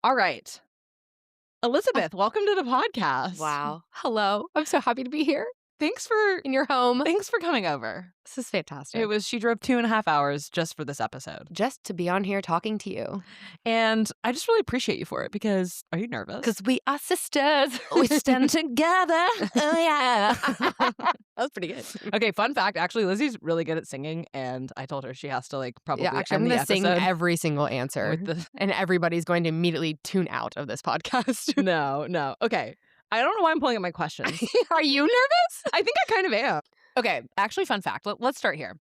All right. Elizabeth, welcome to the podcast. Wow. Hello. I'm so happy to be here Thanks for in your home. thanks for coming over. This is fantastic. She drove 2.5 hours just for this episode. Just to be on here talking to you. And I just really appreciate you for it because are you nervous? Because we are sisters. We stand together. Oh, yeah. That was pretty good. Okay, fun fact. Actually, Lizzie's really good at singing, and I told her she has to probably Yeah, actually, I'm end going the to sing episode every single answer. with the And everybody's going to immediately tune out of this podcast. No. Okay. I don't know why I'm pulling up my questions. Are you nervous? I think I kind of am. Okay, actually, fun fact. Let's start here.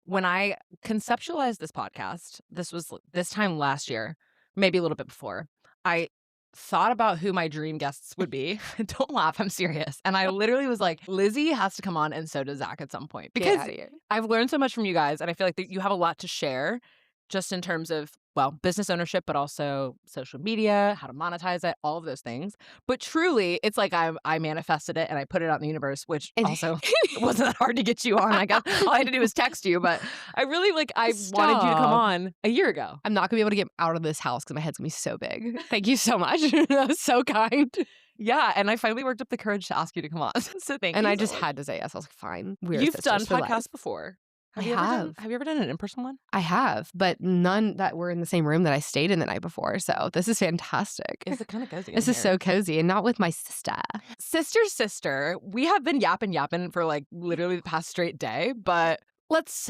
When I conceptualized this podcast, this was this time last year, maybe a little bit before, I thought about who my dream guests would be. Don't laugh, I'm serious. And I literally was like, Lizzie has to come on and so does Zach at some point. Get Because outta here. I've learned so much from you guys, and I feel like that you have a lot to share just in terms of, well, business ownership, but also social media, how to monetize it, all of those things. But truly, it's like I manifested it and I put it out in the universe, which also wasn't that hard to get you on. I guess all I had to do was text you, but I really I wanted you to come Stop. on a year ago. I'm not going to be able to get out of this house because my head's going to be so big. Thank you so much. That was so kind. Yeah, and I finally worked up the courage to ask you to come on. So thank you. And I so just much. had to say yes. I was like, fine. We're You've sisters done for life. podcasts before. I Have have. you ever done an in-person one? I have, but none that were in the same room that I stayed in the night before. So this is fantastic. Is it kind of cozy? This is so cozy, and not with my sister. Sister. We have been yapping for literally the past straight day, but let's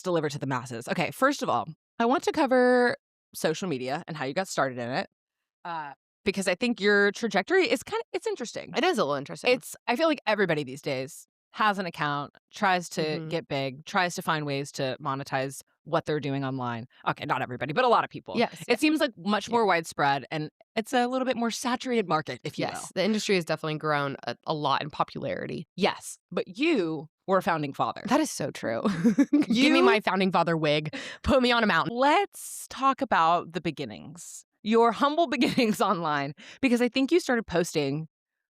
deliver to the masses. Okay, first of all, I want to cover social media and how you got started in it, because I think your trajectory is it's interesting. It is a little interesting. I feel like everybody these days has an account, tries to Mhm. get big, tries to find ways to monetize what they're doing online. Okay, not everybody, but a lot of people. Yes. It seems like much more widespread, and it's a little bit more saturated market, if you will. Yes. The industry has definitely grown a lot in popularity. Yes, but you were a founding father. That is so true. Give me my founding father wig. Put me on a mountain. Let's talk about the beginnings, your humble beginnings online, because I think you started posting.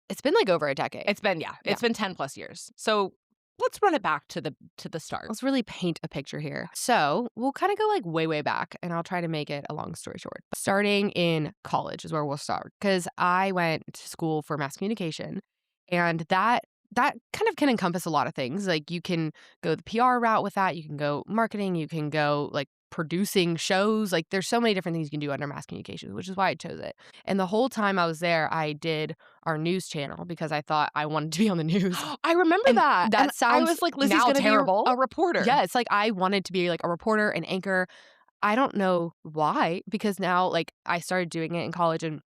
It's been over a decade. It's been 10 plus years. So let's run it back to the start. Let's really paint a picture here. So we'll kind of go way back, and I'll try to make it a long story short. Starting in college is where we'll start, because I went to school for mass communication, and that kind of can encompass a lot of things. You can go the PR route with that. You can go marketing. You can go producing shows. There's so many different things you can do under mass communications, which is why I chose it. And the whole time I was there, I did our news channel because I thought I wanted to be on the news. I remember And that. that And sounds I was like, Lizzie's now gonna terrible. be a reporter. Yeah, it's I wanted to be a reporter, an anchor. I don't know why, because now I started doing it in college, and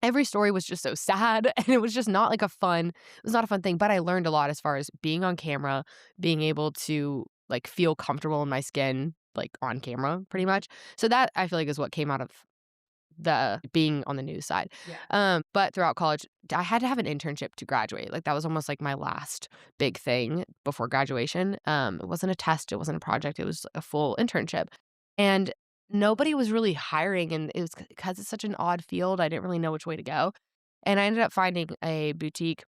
every story was just so sad, and it was just not it was not a fun thing. But I learned a lot as far as being on camera, being able to feel comfortable in my skin, on camera, pretty much. So that I feel is what came out of the being on the news side. Yeah. But throughout college, I had to have an internship to graduate. That was almost my last big thing before graduation. It wasn't a test, it wasn't a project, it was a full internship. And nobody was really hiring, and it was because it's such an odd field, I didn't really know which way to go. And I ended up finding a boutique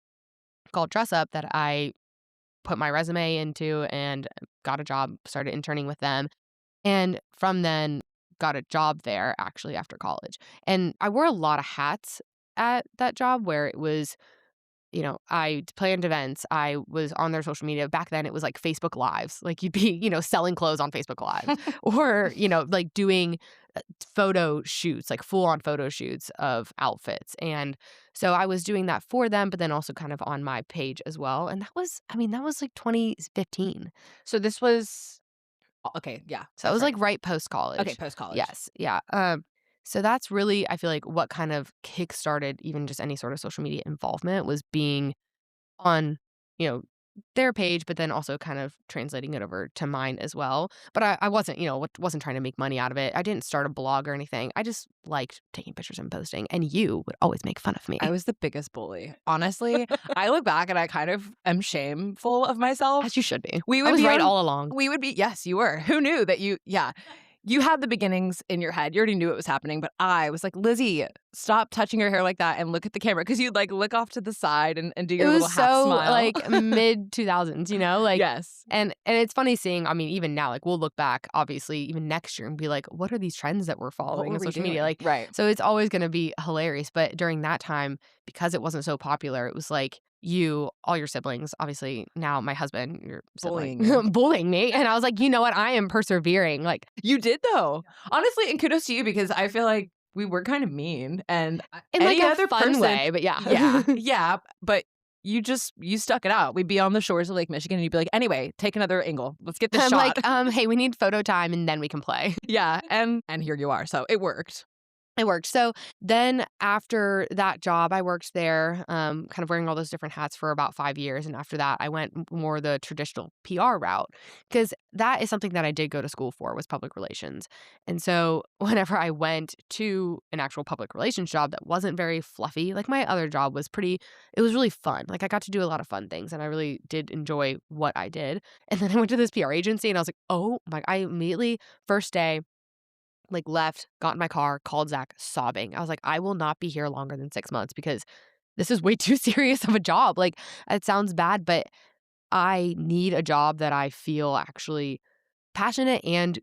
called Dress Up that I put my resume into and got a job, started interning with them. And from then, got a job there actually after college. And I wore a lot of hats at that job, where it was, I planned events. I was on their social media. Back then, it was Facebook Lives. You'd be, selling clothes on Facebook Live or, doing photo shoots, full-on photo shoots of outfits. And so I was doing that for them, but then also kind of on my page as well. And that was 2015. So this was okay, yeah. So it was right post-college. Okay, post-college. Yes, yeah. So that's really, I feel what kind of kick-started even just any sort of social media involvement was being on, their page, but then also kind of translating it over to mine as well. But I wasn't, wasn't trying to make money out of it. I didn't start a blog or anything. I just liked taking pictures and posting. And you would always make fun of me. I was the biggest bully. Honestly, I look back and I kind of am shameful of myself. As you should be. We would I was be right on- all along. We would be, yes, you were. Who knew that You had the beginnings in your head. You already knew it was happening, but I was like, "Lizzie, stop touching your hair like that and look at the camera," because 'cause you'd, like, look off to the side and do It your little was half so, smile. like, mid-2000s, you know, like Yes. and it's funny seeing I mean, even now, like, we'll look back, obviously, even next year and be like, "What are these trends that we're What following were on we social media?" doing? Like, Right. so it's always gonna be hilarious, but during that time, because it wasn't so popular, it was like you, all your siblings, obviously now my husband, your sibling, Bullying you. bullying me, and I was like, "You know what? I am persevering." Like, You did, though. Honestly, and kudos to you because I feel like we were kind of mean, and in, like, any a other fun person. way, but yeah. Yeah, yeah, but you stuck it out. We'd be on the shores of Lake Michigan, and you'd be like, "Anyway, take another angle. Let's get this I'm shot." like, "Hey, we need photo time, and then we can play." Yeah, and here you are, so it worked. It worked. So then after that job, I worked there, kind of wearing all those different hats for about 5 years. And after that, I went more the traditional PR route because that is something that I did go to school for was public relations. And so whenever I went to an actual public relations job that wasn't very fluffy, like my other job was pretty, it was really fun. Like I got to do a lot of fun things and I really did enjoy what I did. And then I went to this PR agency and I was like, oh my, I immediately, first day, like, left, got in my car, called Zach sobbing. I was like, "I will not be here longer than 6 months because this is way too serious of a job." Like, it sounds bad, but I need a job that I feel actually passionate and,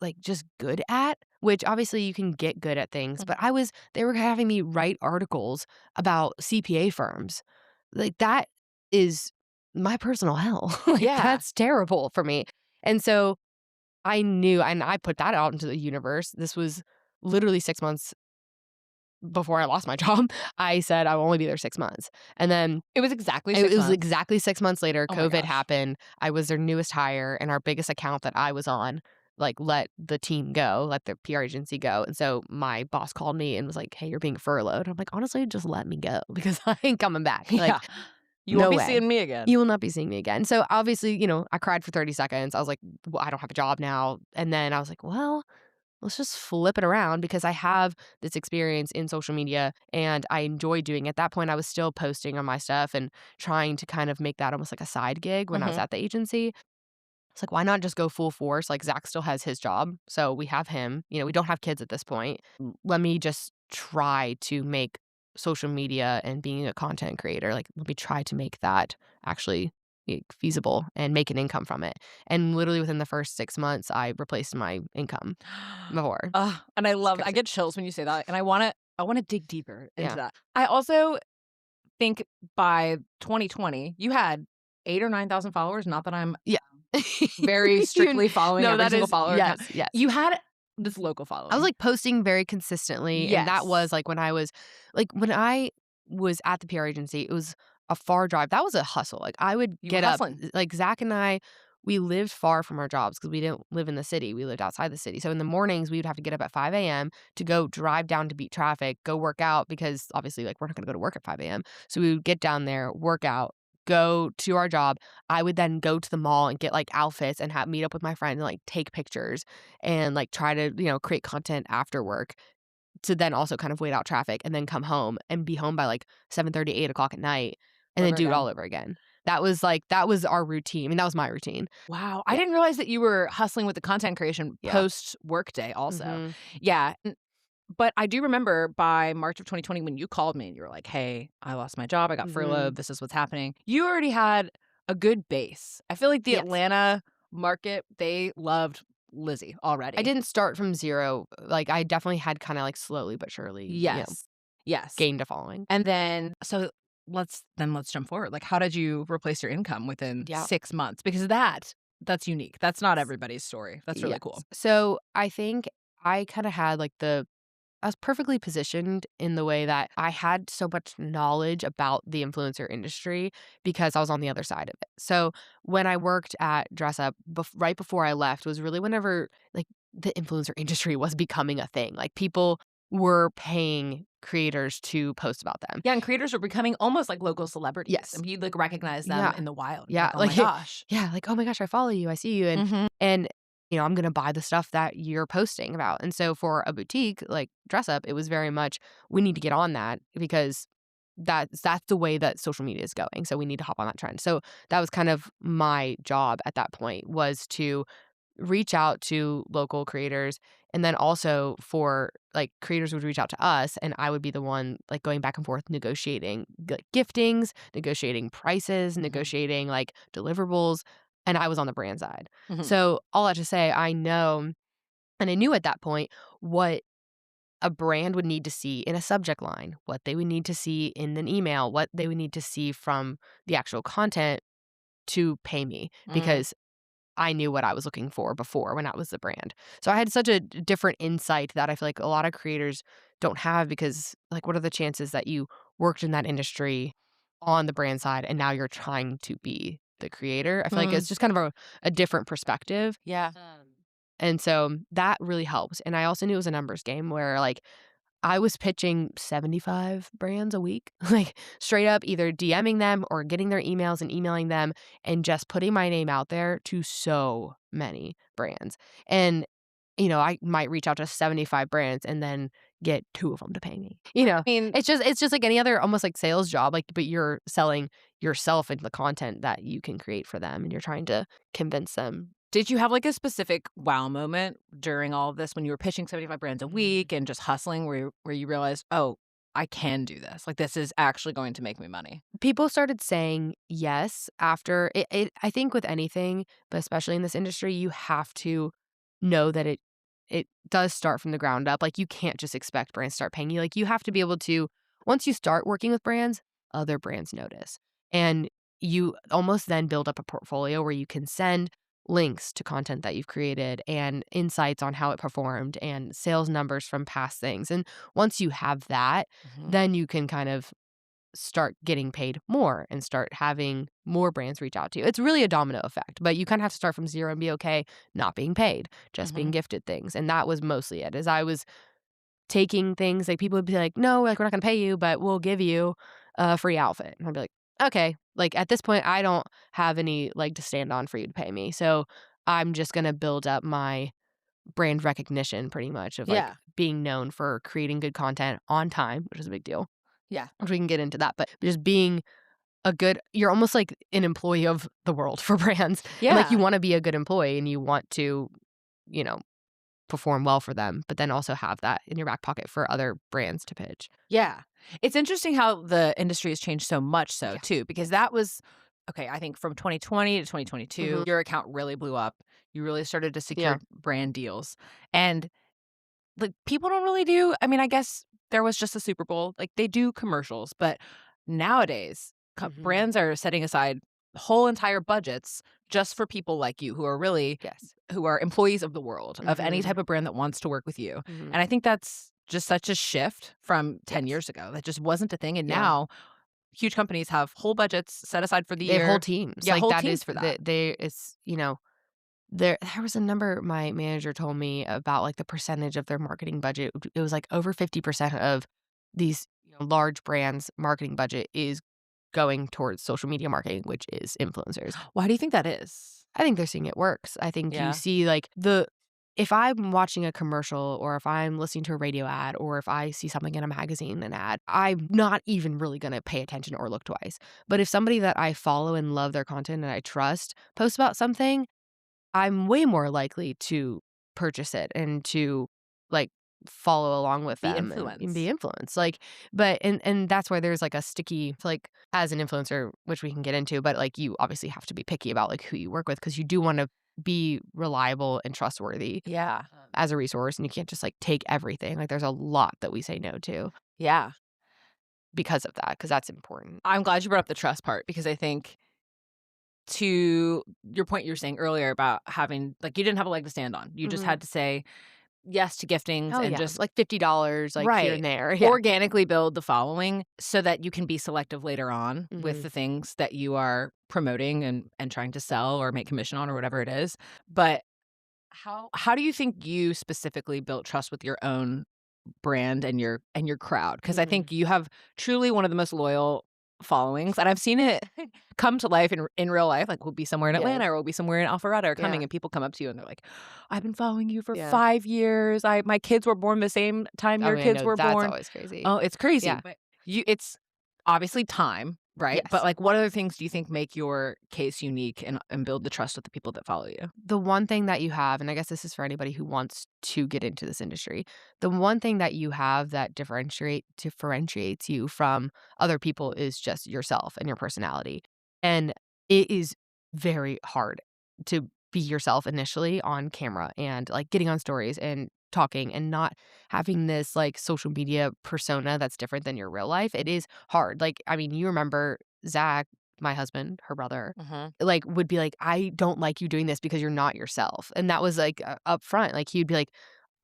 like, just good at, which obviously you can get good at things, but Mhm. I was they were having me write articles about CPA firms. Like, that is my personal hell. Like, Yeah. that's terrible for me. And so I knew and I put that out into the universe. This was literally 6 months before I lost my job. I said, "I will only be there 6 months." And then It was exactly it 6 was months. exactly 6 months later, Oh my COVID gosh. happened. I was their newest hire, and our biggest account that I was on, like, let the team go, let the PR agency go, and so my boss called me and was like, "Hey, you're being furloughed." I'm like, "Honestly, just let me go because I ain't coming back." Yeah. Like, You won't no be way. seeing me again. You will not be seeing me again. So, obviously, I cried for 30 seconds. I was like, "Well, I don't have a job now." And then I was like, "Well, let's just flip it around because I have this experience in social media and I enjoy doing it." At that point, I was still posting on my stuff and trying to kind of make that almost like a side gig when I was Mhm. at the agency. It's like, why not just go full force? Like, Zach still has his job. So we have him. We don't have kids at this point. Let me just try to make social media and being a content creator, like, let me try to make that actually feasible and make an income from it. And literally within the first 6 months, I replaced my income before. And I It's love I crazy. get chills when you say that, and I wanna dig deeper into Yeah. that. I also think by 2020, you had 8 or 9,000 followers, not that I'm Yeah. very You strictly following no, every that single is follower account. yes, yes. You had this local I was, following. like, posting very consistently, and that Yes. was, like, when I was at the PR agency, it was a far drive. That was a hustle. Like, I would You were get up hustling. like, Zach and I, we lived far from our jobs because we didn't live in the city, we lived outside the city. So in the mornings, we would have to get up at 5 AM to go drive down to beat traffic, go work out because obviously, like, we're not gonna go to work at 5 AM. So we would get down there, work out, go to our job. I would then go to the mall and get, like, outfits and have meet up with my friends and, like, take pictures and, like, try to, create content after work to then also kind of wait out traffic and then come home and be home by, like, 7:30, 8 o'clock at night, and then Over do it all again. over again. That was our routine. I mean, that was my routine. Wow, I Yeah. didn't realize that you were hustling with the content creation Yeah. post workday also. Mhm. Yeah, but I do remember by March of 2020 when you called me and you were like, "Hey, I lost my job, I got Mhm. furloughed, this is what's happening." You already had a good base. I feel like the Yes. Atlanta market, they loved Lizzie I already. didn't start from 0. Like, I definitely had kinda, like, slowly but surely, Yes. Yes. gained a following. And then let's jump forward. Like, how did you replace your income within Yeah. 6 months? Because that's unique. That's not everybody's story. That's really Yes. cool. So, I think I kinda had, like, I was perfectly positioned in the way that I had so much knowledge about the influencer industry because I was on the other side of it. So when I worked at Dress Up, right before I left was really whenever like the influencer industry was becoming a thing. Like people were paying creators to post about them. Yeah, and creators are becoming almost like local celebrities. I Yes. mean, you'd, like, recognize them Yeah. in the wild. You're Yeah, like, "Oh my like gosh." yeah, like, "Oh my gosh, I follow you, I see you," Mhm. and, I'm gonna buy the stuff that you're posting about, and so for a boutique, like Dress Up, it was very much, "We need to get on that because that's the way that social media is going, so we need to hop on that trend." So, that was kind of my job at that point was to reach out to local creators, and then also for like creators would reach out to us and I would be the one like going back and forth negotiating like giftings, negotiating prices, Mhm. negotiating like deliverables, and I was on the brand side. Mhm. So all that to say, I know and I knew at that point what a brand would need to see in a subject line, what they would need to see in an email, what they would need to see from the actual content to pay me Mm. because I knew what I was looking for before when I was the brand. So I had such a different insight that I feel like a lot of creators don't have because, like, what are the chances that you worked in that industry on the brand side and now you're trying to be the creator? I feel like Mm. it's just kind of a different perspective. Yeah. And so that really helps. And I also knew it was a numbers game where, like, I was pitching 75 brands a week, like straight up either DMing them or getting their emails and emailing them and just putting my name out there to so many brands. And, I might reach out to 75 brands and then get 2 of them to pay me. I mean, It's just like any other almost like sales job, like, but you're selling yourself and the content that you can create for them and you're trying to convince them. did you have, like, a specific wow moment during all of this when you were pitching 75 brands a Mhm. week and just hustling where you realized, "Oh, I can do this. Like, this is actually going to make me money?" People started saying yes after it I think with anything, but especially in this industry, you have to know that it does start from the ground up. Like, you can't just expect brands to start paying you. Like, you have to be able to once you start working with brands, other brands notice. And you almost then build up a portfolio where you can send links to content that you've created and insights on how it performed and sales numbers from past things. And once you have that, Mhm. then you can kind of start getting paid more and start having more brands reach out to you. It's really a domino effect, but you kind of have to start from 0 and be okay not being paid, just being Mhm. gifted things, and that was mostly it, as I was taking things, like, people would be like, "No, like, we're not gonna pay you, but we'll give you a free outfit." And I'd be like, "Okay." Like, at this point, I don't have any leg to stand on for you to pay me, so I'm just gonna build up my brand recognition pretty much of, like, Yeah. being known for creating good content on time, which is a big deal, Yeah. which we can get into that, but just being a good you're almost like an employee of the world for brands, and, like, you Yeah. wanna be a good employee and you want to, you know, perform well for them, but then also have that in your back pocket for other brands to pitch. Yeah. It's interesting how the industry has changed so much so Yeah. too, because Yes. that was okay, I think from 2020 to 2022, Mhm. your account really blew up. You really started to Yeah. secure brand deals. And like people don't really do I mean, I guess there was just a Super Bowl. Like they do commercials, but nowadays Mhm. brands are setting aside whole entire budgets just for people like you Yes. who are employees of the world, of any Mhm. type of brand that wants to work with you. Mhm. And I think that's just such a shift from 10 Yes. years ago. That just wasn't a thing. And Yeah. now huge companies have whole budgets set aside for the They have whole year. teams, Yeah, like, whole that teams is for that. they it's there was a number my manager told me about, like, the percentage of their marketing budget. It was, like, over 50% of these, large brands' marketing budget is going towards social media marketing, which is influencers. Why do you think that is? I think they're seeing it works. I think you Yeah. see, like, the if I'm watching a commercial or if I'm listening to a radio ad or if I see something in a magazine, an ad, I'm not even really gonna pay attention or look twice. But if somebody that I follow and love their content and I trust posts about something, I'm way more likely to purchase it and to, like, follow along with The them and be influence. influenced, like, but and that's why there's, like, a sticky like, as an influencer, which we can get into, but, like, you obviously have to be picky about, like, who you work with because you do wanna be reliable and trustworthy, Yeah. as a resource, and you can't just, like, take everything, like, there's a lot that we say no to Yeah. because of that, because that's important. I'm glad you brought up the trust part because I think to your point you were saying earlier about having like you didn't have a leg to stand on. You just Mhm. had to say yes to giftings Oh, and yeah, just like $50, like, here right. and there, yeah. Organically build the following so that you can be selective later on with Mhm. the things that you are promoting and trying to sell or make commission on or whatever it is. But how do you think you specifically built trust with your own brand and your crowd? Because I Mhm. think you have truly one of the most loyal followings, and I've seen it come to life in real life. Like, we'll be somewhere in Yes. Atlanta or we'll be somewhere in Alpharetta or coming, Yeah. and people come up to you and they're like, "I've been following you for Yeah. 5 years. I my kids were born the same time I your mean, I kids know were that's born." always crazy. Oh, it's crazy, Yeah. but it's obviously time, right? But, Yes. like, what other things do you think make your case unique and build the trust with the people that follow you? The one thing that you have, and I guess this is for anybody who wants to get into this industry, the one thing that you have that differentiates you from other people is just yourself and your personality. And it is very hard to be yourself initially on camera and like getting on stories and talking and not having this like social media persona that's different than your real life. It is hard. Like, I mean, you remember Zach, my husband, her brother, Mhm. like, would be like, "I don't like you doing this because you're not yourself." And that was, like, upfront, like, he'd be, like,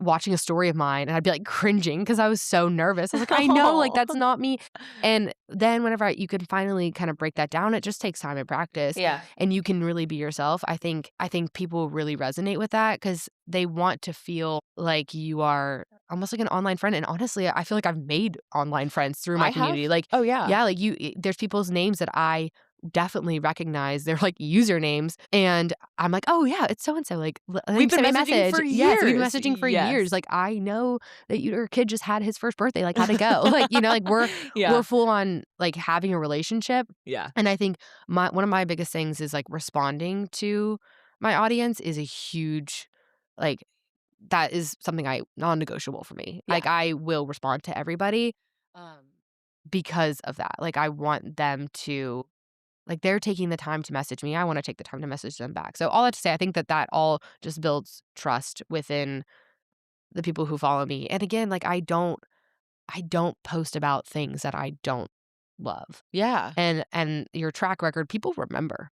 watching a story of mine, and I'd be, like, cringing because I was so nervous. I was like, "I know, like, Oh. that's not me." And then whenever you can finally kind of break that down, it just takes time and practice, Yeah. and you can really be yourself. I think people really resonate with that because they want to feel like you are almost like an online friend, and honestly, I feel like I've made online friends through my I have. community. Like, Oh, yeah. yeah, like, there's people's names that I definitely recognize their, like, usernames, and I'm like, "Oh, yeah, it's so and so, like, We've send been me a messaging message." for Yes, we've been years. messaging for years, Yes. like, "I know that your kid just had his first birthday, like, how'd it go?" Like, like, we're Yeah. full on, like, having a relationship, Yeah. and I think one of my biggest things is, like, responding to my audience is a huge like, that is something non-negotiable for me. Yeah. Like, I will respond to everybody, um, because of that. Like, I want them to like, they're taking the time to message me, I wanna take the time to message them back. So, all that to say, I think that that all just builds trust within the people who follow me, and again, like, I don't post about things that I don't love, Yeah. and your track record, people remember.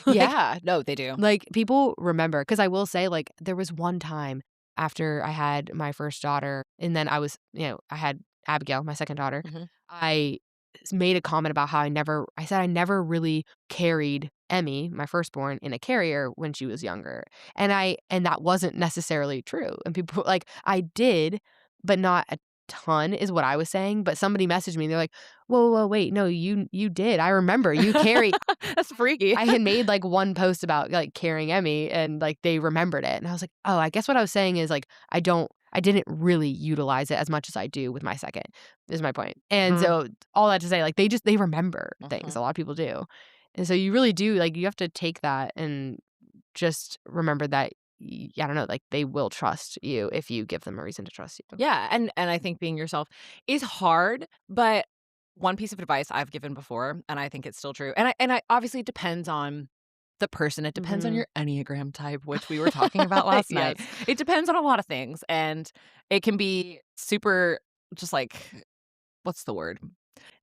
Like Yeah. No, they do. like, people remember because I will say, like, there was one time after I had my first daughter, and then I had Abigail, my second daughter. Mhm. I made a comment about how I said I never really carried Emmy, my firstborn, in a carrier when she was younger, and that wasn't necessarily true, and people like, I did, but not a ton is what I was saying, but somebody messaged me, they're like, "Whoa, whoa, wait, no, you did, I remember, you carry." That's freaky. I had made, like, one post about, like, carrying Emmy, and, like, they remembered it, and I was like, "Oh, I guess what I was saying is, like, I didn't really utilize it as much as I do with my second," is my point. And Mhm. so, all that to say, like, they remember things, Mhm. a lot of people do. And so you really do, like, you have to take that and just remember that I don't know, like, they will trust you if you give them a reason to trust you. Yeah, and I think being yourself is hard, but one piece of advice I've given before, and I think it's still true, and I obviously it depends on the person, it depends on Mhm. your Enneagram type, which we were talking about last night. Yes. It depends on a lot of things, and it can be super just like what's the word?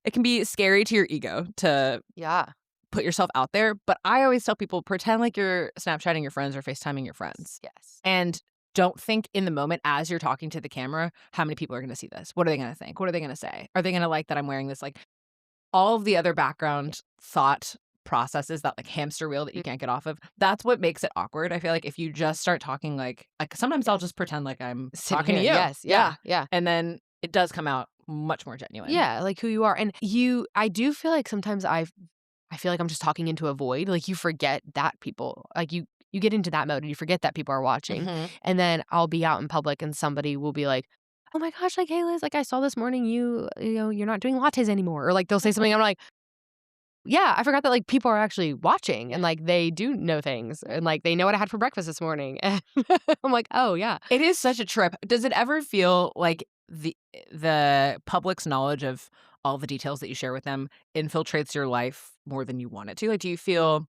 It can be scary to your ego to Yeah. put yourself out there, but I always tell people pretend like you're Snapchatting your friends or FaceTiming your friends. Yes. And don't think in the moment as you're talking to the camera, how many people are going to see this? What are they going to think? What are they going to say? Are they going to like that I'm wearing this? Like all of the other background thought processes, that like hamster wheel that you Mm, can't get off of. That's what makes it awkward. I feel like if you just start talking like sometimes I'll yes. just pretend like I'm Sitting talking to here, you. yes, Yeah. yeah, yeah. And then it does come out much more genuine. Yeah, like who you are, and I do feel like sometimes I feel like I'm just talking into a void, like, you forget that people like, you get into that mode and you forget that people are watching, Mhm. and then I'll be out in public and somebody will be like, "Oh my gosh, like, hey, Liz, like, I saw this morning you're not doing lattes anymore," or, like, they'll say something, I'm like, "Yeah, I forgot that, like, people are actually watching and, Yeah. like, they do know things and, like, they know what I had for breakfast this morning." And I'm like, "Oh, yeah." It is such a trip. Does it ever feel like the public's knowledge of all the details that you share with them infiltrates your life more than you want it to? Like, do you feel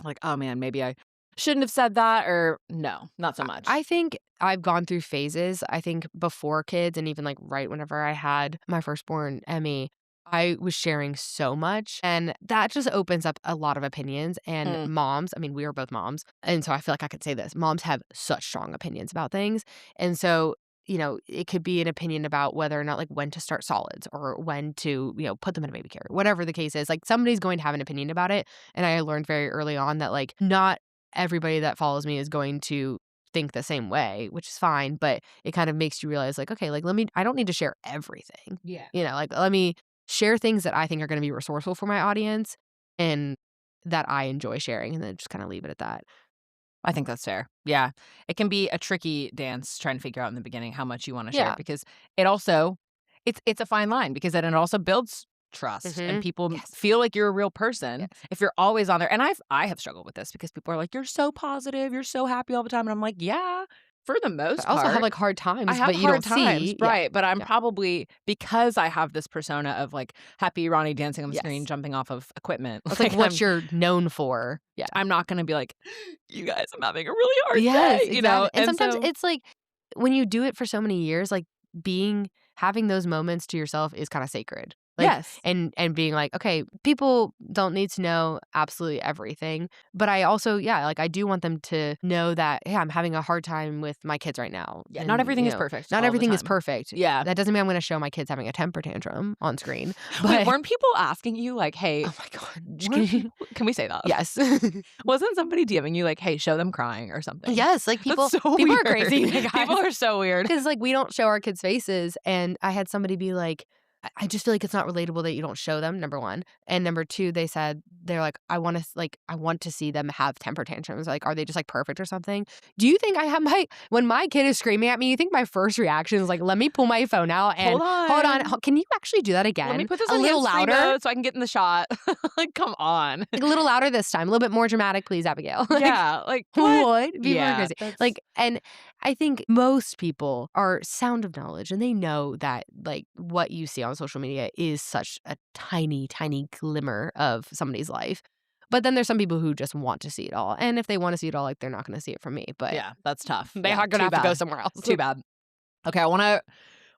like, "Oh, man, maybe I shouldn't have said that," or no, not so I much? think I've gone through phases. I think before kids and even like right whenever I had my firstborn, Emmy, I was sharing so much. And that just opens up a lot of opinions. And Mm, moms, I mean, we are both moms. And so I feel like I could say this moms have such strong opinions about things. And so, it could be an opinion about whether or not like when to start solids or when to, put them in a baby carrier, whatever the case is. Like somebody's going to have an opinion about it. And I learned very early on that like not everybody that follows me is going to think the same way, which is fine, but it kind of makes you realize like, okay, like I don't need to share everything. yeah. Like let me share things that I think are going to be resourceful for my audience and that I enjoy sharing and then just kind of leave it at that. I think that's fair. Yeah. It can be a tricky dance trying to figure out in the beginning how much you wanna share Yeah. because it also it's a fine line because then it also builds trust and Mhm. people Yes. feel like you're a real person Yes. if you're always on there. And I have struggled with this because people are like, "You're so positive, you're so happy all the time." And I'm like, "Yeah, for the But most also have, part." like, hard I times, have but you hard don't times, see. Yeah. right, but I'm Yeah. probably because I have this persona of, like, happy Ronnie dancing on the screen, Yes. jumping off of equipment, That's, like, like, what you're known for. Yeah. I'm not gonna be like, "You guys, I'm having a really hard Yes, day," exactly, and And sometimes so it's, like, when you do it for so many years, like, having those moments to yourself is kinda sacred. Like, yes. and being like, "Okay, people don't need to know absolutely everything," but I also yeah, like, I do want them to know that, "Hey, I'm having a hard time with my kids right now," Yeah, not and, everything is perfect not all the everything is time. perfect. Yeah. That doesn't mean I'm gonna show my kids having a temper tantrum on screen, Wait, but weren't people asking you, like, "Hey," oh my god. weren't people can we say that? Yes. Wasn't somebody DMing you like, "Hey, show them crying," or something? Yes, like, That's so people are weird. crazy, People guys. are so weird. 'Cause, like, we don't show our kids' faces, and I had somebody be like, I just feel like it's not relatable that you don't show them, number 1, and number 2, they said they're like, I want to see them have temper tantrums, like, are they just, like, perfect or something? Do you think I have my when my kid is screaming at me, you think my first reaction is like, "Let me pull my phone out and Hold hold on, on. can you actually do that Let me again? put this A on little hands-free louder? mode so I can get in the shot." Like, come on. Like, a little louder this time, a little bit more dramatic, please, Abigail." Like, Yeah, like, what? what? People are Yeah, crazy. that's Like, and I think most people are sound of knowledge and they know that, like, what you see on social media is such a tiny, tiny glimmer of somebody's life. But then there's some people who just want to see it all. And if they want to see it all, like, they're not going to see it from me. But yeah, that's tough. they Yeah, are going to too have to go bad. somewhere else. Too bad. Okay, I wanna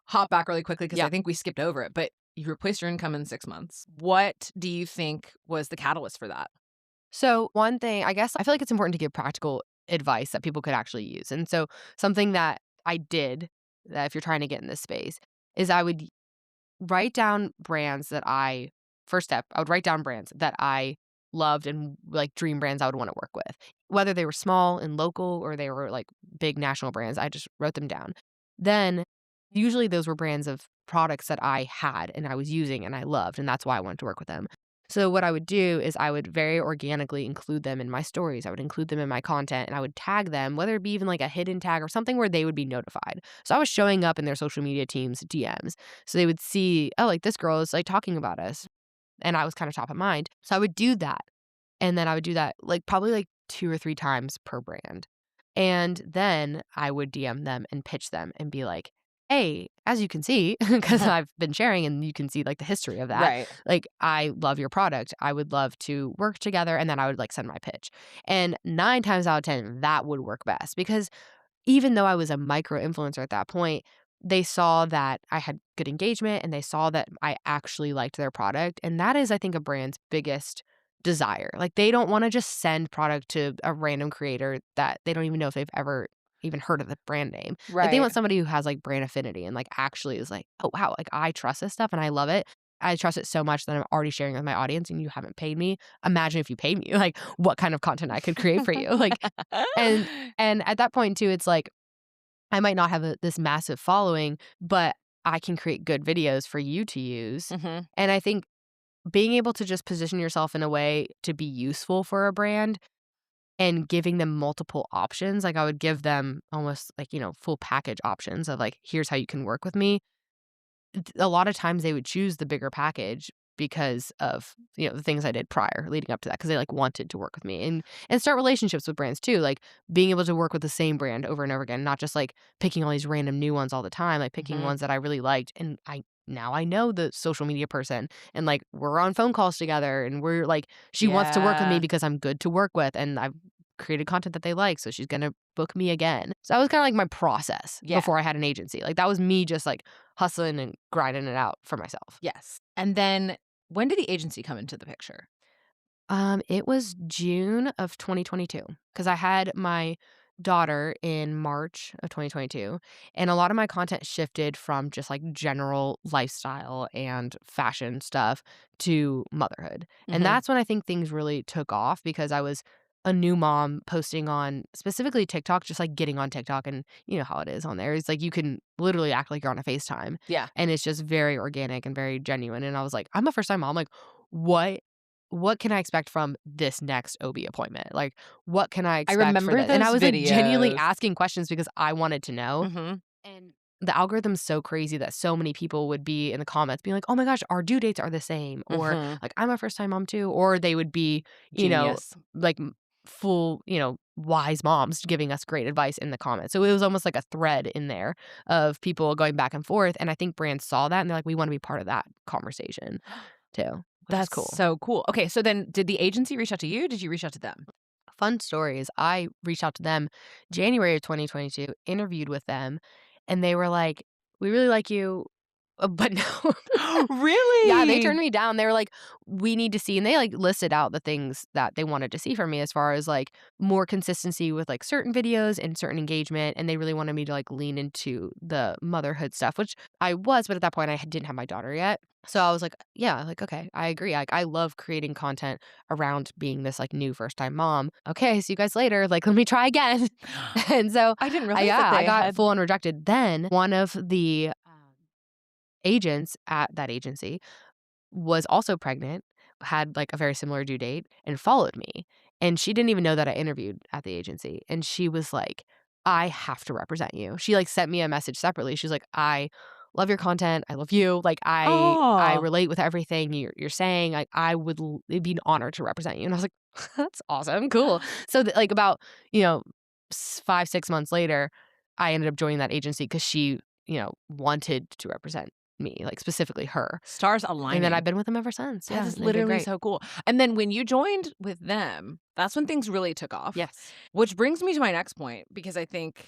hop back really quickly because Yeah. I think we skipped over it, but you replaced your income in 6 months. What do you think was the catalyst for that? So, one thing, I guess I feel like it's important to give practical advice that people could actually use. And so, something that I did, that if you're trying to get in this space, is I would write down brands that I first step, I would write down brands that I loved and like dream brands I would want to work with. Whether they were small and local or they were like big national brands, I just wrote them down. Then usually those were brands of products that I had and I was using and I loved, and that's why I wanted to work with them. So what I would do is I would very organically include them in my stories. I would include them in my content and I would tag them, whether it be even like a hidden tag or something where they would be notified. So I was showing up in their social media team's DMs. So they would see, oh, like this girl is like talking about us. And I was kind of top of mind. So I would do that. And then I would do that like probably like 2 or 3 times per brand. And then I would DM them and pitch them and be like, "Hey, as you can see, because I've been sharing and you can see like the history of that, Right. like I love your product. I would love to work together." And then I would like send my pitch. And 9 times out of 10, that would work best because even though I was a micro influencer at that point, they saw that I had good engagement and they saw that I actually liked their product. And that is, I think, a brand's biggest desire. Like, they don't want to just send product to a random creator that they don't even know if they've ever even heard of the brand name. Like, they Right. want somebody who has like brand affinity and like actually is like, oh, wow, like I trust this stuff and I love it. I trust it so much that I'm already sharing with my audience and you haven't paid me. Imagine if you paid me, like what kind of content I could create for you. Like, and and at that point too, it's like I might not have this massive following, but I can create good videos for you to use. Mhm. And I think being able to just position yourself in a way to be useful for a brand and giving them multiple options, like I would give them almost like, full package options of like, here's how you can work with me. A lot of times they would choose the bigger package because of, the things I did prior leading up to that because they like wanted to work with me and start relationships with brands too, like being able to work with the same brand over and over again, not just like picking all these random new ones all the time, like picking Mhm. ones that I really liked and I know the social media person and like we're on phone calls together and we're like she wants to work with me Yeah. because I'm good to work with and I've created content that they like, so she's gonna book me again. So that was kind of like my process Yeah. before I had an agency. Like that was me just like hustling and grinding it out for myself. Yes. And then when did the agency come into the picture? It was June of 2022 because I had my daughter in March of 2022, and a lot of my content shifted from just like general lifestyle and fashion stuff to motherhood. And Mhm. that's when I think things really took off because I was a new mom posting on specifically TikTok, just like getting on TikTok and you know how it is on there. It's like you can literally act like you're on a FaceTime Yeah. and it's just very organic and very genuine. And I was like, I'm a first time mom. Like, what what can I expect from this next OB appointment? Like, what can I I expect for remember this? And I those was, like, genuinely videos. asking questions because I wanted to know. Mhm. And the algorithm's so crazy that so many people would be in the comments being like, "Oh my gosh, our due dates are the same," or Mhm. like, "I'm a first-time mom too," or they would be, you know, Genius. like, full, wise moms giving us great advice in the comments. So it was almost like a thread in there of people going back and forth, and I think brands saw that and they're like, "We wanna be part of that conversation too," which is That's cool. so cool. Okay, so then did the agency reach out to you? Did you reach out to them? Fun stories. I reached out to them January of 2022, interviewed with them, and they were like, "We really like you, but no." Yeah, they Really? turned me down. They were like, "We need to see," and they, like, listed out the things that they wanted to see from me as far as, like, more consistency with, like, certain videos and certain engagement, and they really wanted me to, like, lean into the motherhood stuff, which I was, but at that point, didn't have my daughter yet. So I was like, "Yeah, like, okay, I agree." Like, I love creating content around being this, like, new first-time mom. "Okay, see you guys later. Like, let me try again." And so, I didn't realize that yeah, I they got had full on rejected. Then one of the, agents at that agency was also pregnant, had, like, a very similar due date, and followed me, and she didn't even know that I interviewed at the agency, and she was like, "I have to represent you." She, like, sent me a message separately. She's like, "I love your content. I love you. Like, I Oh, relate with everything you're saying. I would l it'd be an honor to represent you." And I was like, "That's awesome. Cool." So, like, about, you know, 5, 6 months later, I ended up joining that agency because she, wanted to represent me, like, specifically her. stars And then I've aligning. been with them ever since, That yeah, is and they've been literally great. so cool. And then when you joined with them, that's when things really took off, Yes. which brings me to my next point because I think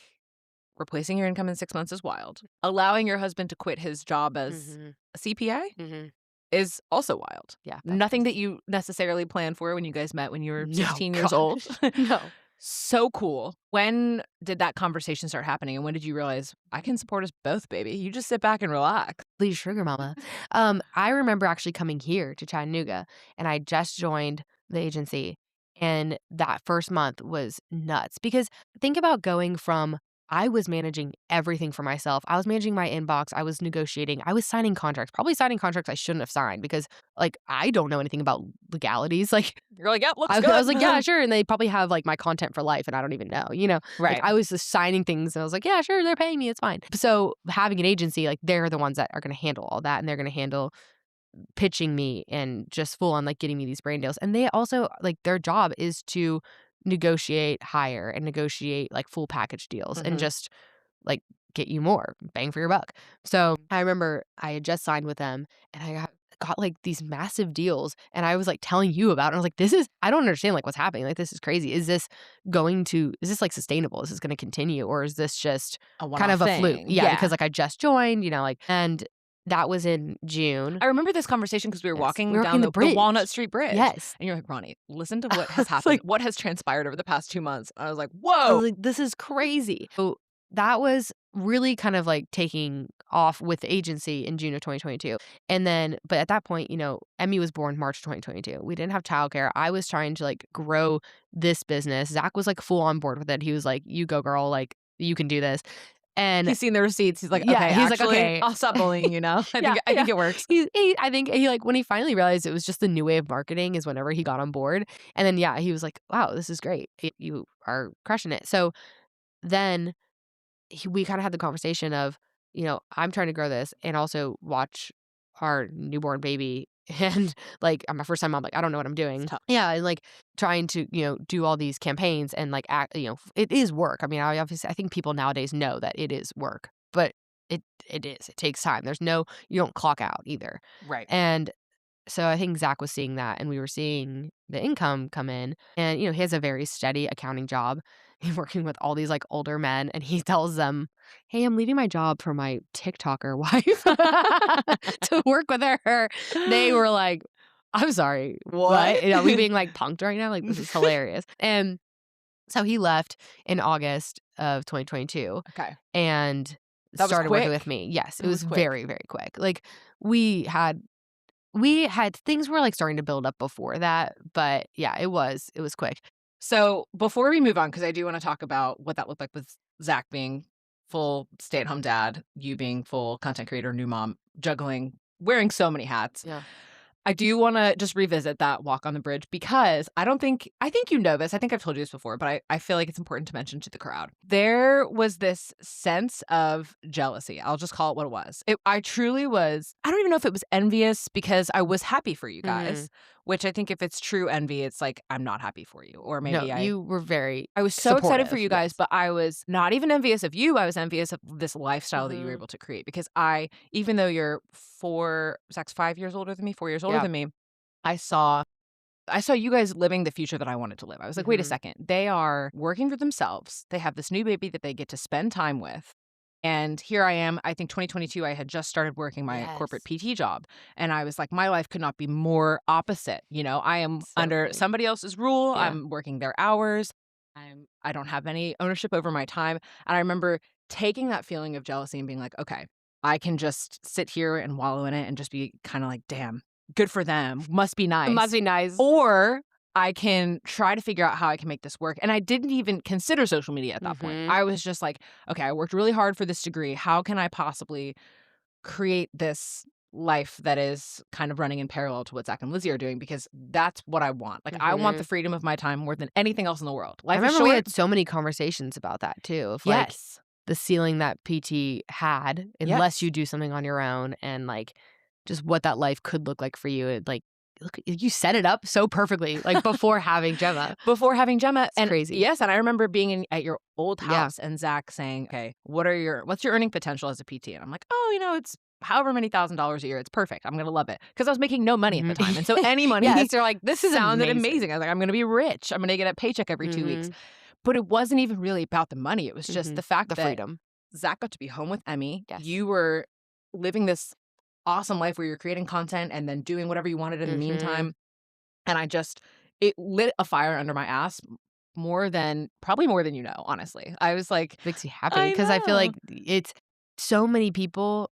replacing your income in 6 months is wild. Allowing your husband to quit his job as Mhm, a CPA mhm. is also wild. Yeah, that's Nothing crazy. that you necessarily planned for when you guys met when you were No, 16 years old. gosh, no. So cool. When did that conversation start happening, and when did you realize, "I can support us both, baby. You just sit back and relax." Please, sugar mama. I remember actually coming here to Chattanooga, and I just joined the agency, and that first month was nuts because think about going from I was managing everything for myself. I was managing my inbox, I was negotiating, I was signing contracts, probably signing contracts I shouldn't have signed because, like, I don't know anything about legalities, like, You're like, "Yep, looks I was good." like, "Yeah, sure," and they probably have, like, my content for life, and I don't even know, you know? Like, Right. I was just signing things, and I was like, "Yeah, sure, they're paying me, it's fine." So, having an agency, like, they're the ones that are gonna handle all that, and they're gonna handle pitching me and just full on, like, getting me these brand deals, and they also like, their job is to negotiate hire and negotiate, like, full package deals and Mhm. just, like, get you more bang for your buck. So, I remember I had just signed with them, and I got, like, these massive deals, and I was, like, telling you about it. I was like, "This is I don't understand, like, what's happening. Like, this is crazy. Is this, like, sustainable? Is this gonna continue, or is this just A kind one-off of a fluke?" thing. Yeah, because, Yeah. like, I just joined, like and that was in June. I remember this conversation because we were Yes. We walking were down walking the the Walnut bridge. Street Bridge, Yes. and you're like, "Ronnie, listen to what has It's happened, like what has transpired over the past 2 months." I was like, I "Whoa." was like, "This is crazy." So, that was really kind of, like, taking off with the agency in June of 2022, and then but at that point, Emmy was born March 2022. We didn't have childcare. I was trying to, like, grow this business. Zach was, like, full on board with it. He was like, "You go, girl. Like, you can do this." And He's seen the receipts, he's like, yeah, "Okay, he's like, actually, "Okay." I'll stop bullying you now. I think Yeah, I yeah. think it works." I think he, like, when he finally realized it was just the new way of marketing is whenever he got on board, and then, yeah, he was like, "Wow, this is great. You are crushing it." So, then we kinda had the conversation of, I'm trying to grow this and also watch our newborn baby, and, like, I'm my first time mom, like, I don't know what I'm It's doing. tough. Yeah, and, like, trying to, do all these campaigns and, like, it is work. I mean, I think people nowadays know that it is work, but it is. It takes time. You don't clock out either. Right. And so I think Zach was seeing that, and we were seeing the income come in, and, he has a very steady accounting job. He's working with all these, like, older men, and he tells them, "Hey, I'm leaving my job for my TikToker wife to work with her." They were like, "I'm sorry, What? what? Are we being, like, punked right now? Like, this is hilarious." And so he left in August of 2022 Okay. and That was started working with quick. me. Yes, it That was was quick. very, very quick. Like, we had we had things were, like, starting to build up before that, but yeah, it was quick. So, before we move on, because I do wanna talk about what that looked like with Zach being full stay-at-home dad, you being full content creator, new mom, juggling, wearing so many hats. Yeah. I do wanna just revisit that walk on the bridge because I think you know this, I think I've told you this before, but I feel like it's important to mention to the crowd. There was this sense of jealousy, I'll just call it what it was. I truly was I don't even know if it was envious because I was happy for you Mhm. guys, which I think if it's true envy, it's like, I'm not happy for you, or No, maybe you were very I was so excited for supportive, you guys, yes. but I was not even envious of you, I was envious of this lifestyle that you were Mhm. able to create because even though you're 4 Zach's 5 years older than me, 4 years older Yeah. than me, I saw I saw you guys living the future that I wanted to live. I was like, "Wait a Mhm. second. They are working for themselves. They have this new baby that they get to spend time with." And here I am, I think 2022, I had just started working my corporate Yes. PT job, and I was like, "My life could not be more opposite." You know, I am So under funny. somebody else's rule. Yeah. I'm working their hours. I don't have any ownership over my time. And I remember taking that feeling of jealousy and being like, "Okay, I can just sit here and wallow in it and just be kinda like, 'Damn, good for them. Must be It must nice.' be nice. Or I can try to figure out how I can make this work." And I didn't even consider social media at that point. Mhm. I was just like, "Okay, I worked really hard for this degree. How can I possibly create this life that is kind of running in parallel to what Zach and Lizzie are doing? Because that's what I want. Like, I want the Mhm. freedom of my time more than anything else in the world. I Life is remember we short." had so many conversations about that too, of, like, Yes. the ceiling that PT had unless Yes. you do something on your own and, like, just what that life could look like for you, and, like, look, you set it up so perfectly, like, before having Gemma. Before having Gemma, It's and crazy. yes, and I remember being at your old Yeah. house and Zach saying, "Okay, what's your earning potential as a PT?" And I'm like, "Oh, it's however many $1,000s a year. It's perfect. I'm gonna love it." Because I was making no money at the Mhm. time, and so any money Yes, you're like, "This is sounded amazing." amazing. I was like, "I'm gonna be rich. I'm gonna get a paycheck every 2 weeks." Mhm. But it wasn't even really about the money. It was just the Mhm. fact The that freedom. Zach got to be home with Emmy. Yes. You were living this awesome life where you're creating content and then doing whatever you wanted in the Mhm. meantime. And it lit a fire under my ass probably more than you know, honestly. I was like, Makes you happy "I because I feel know." like it's so many people,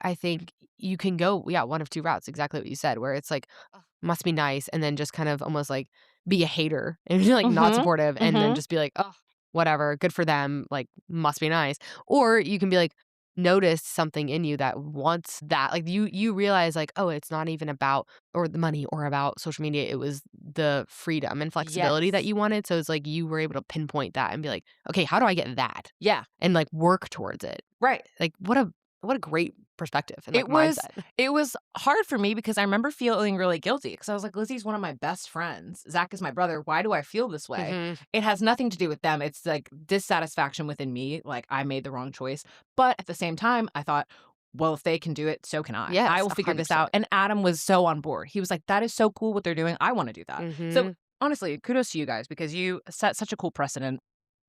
I think you can go, yeah, one of 2 routes, exactly what you said, where it's like, "Ugh, must be nice," and then just kind of almost, like, be a hater and be, like, not Mhm. supportive, and then Mhm. just be like, "Oh, whatever, good for them, like, must be nice." Or you can be like, notice something in you that wants that, like, you realize, like, "Oh, it's not even about or the money or about social media, it was the freedom and flexibility that Yes. you wanted," so it's like you were able to pinpoint that and be like, "Okay, how do I get that?" Yeah. And, like, work towards it. Right. Like, what a great perspective and, like, It was mindset. it was hard for me because I remember feeling really guilty because I was like, "Lizzie's one of my best friends. Zach is my brother. Why do I feel this way?" Mhm. It has nothing to do with them. It's, like, dissatisfaction within me, like, I made the wrong choice. But at the same time, I thought, "Well, if they can do it, so can I. I Yes, will figure this out." 100%. And Adam was so on board. He was like, "That is so cool what they're doing. I wanna do that." So, Mhm. honestly, kudos to you guys because you set such a cool precedent,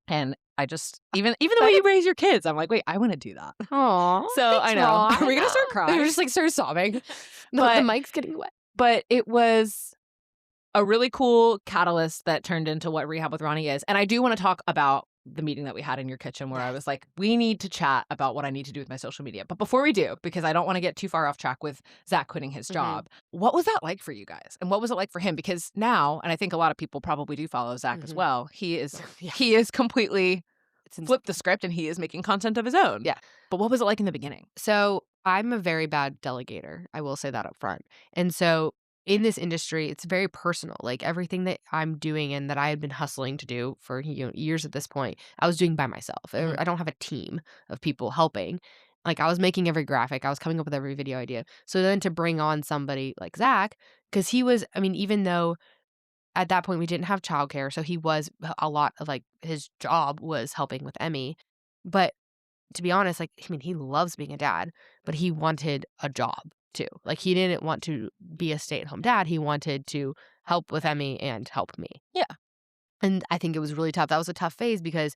and I just even the way you Thanks. raise your kids, I'm like, "Wait, I wanna do that." Aw, So, thanks, I know. Ron. Are we gonna start We were crying? just, like, started sobbing. The But mic's getting wet. but it was a really cool catalyst that turned into what Rehab with Ronnie is, and I do wanna talk about the meeting that we had in your kitchen where I Yes. was like, "We need to chat about what I need to do with my social media." But before we do, because I don't wanna get too far off track with Zach quitting his Mhm. job, what was that like for you guys? And what was it like for him? Because now, and I think a lot of people probably do follow Zach as Mhm. well, Yeah. he is completely It's flipped the insane. script and he is making content of his own. Yeah. But what was it like in the beginning? So, I'm a very bad delegator, I will say that up front. And so, in this industry, it's very personal, like, everything that I'm doing and that I had been hustling to do for, years at this point, I was doing by myself. Mhm. I don't have a team of people helping. Like, I was making every graphic, I was coming up with every video idea. So then to bring on somebody like Zach, because he was, I mean, even though at that point we didn't have childcare, so he was a lot of, like, his job was helping with Emmy, but to be honest, like, I mean, he loves being a dad, but he wanted a job too. Like, he didn't want to be a stay-at-home dad, he wanted to help with Emmy and help me. Yeah. And I think it was really tough. That was a tough phase because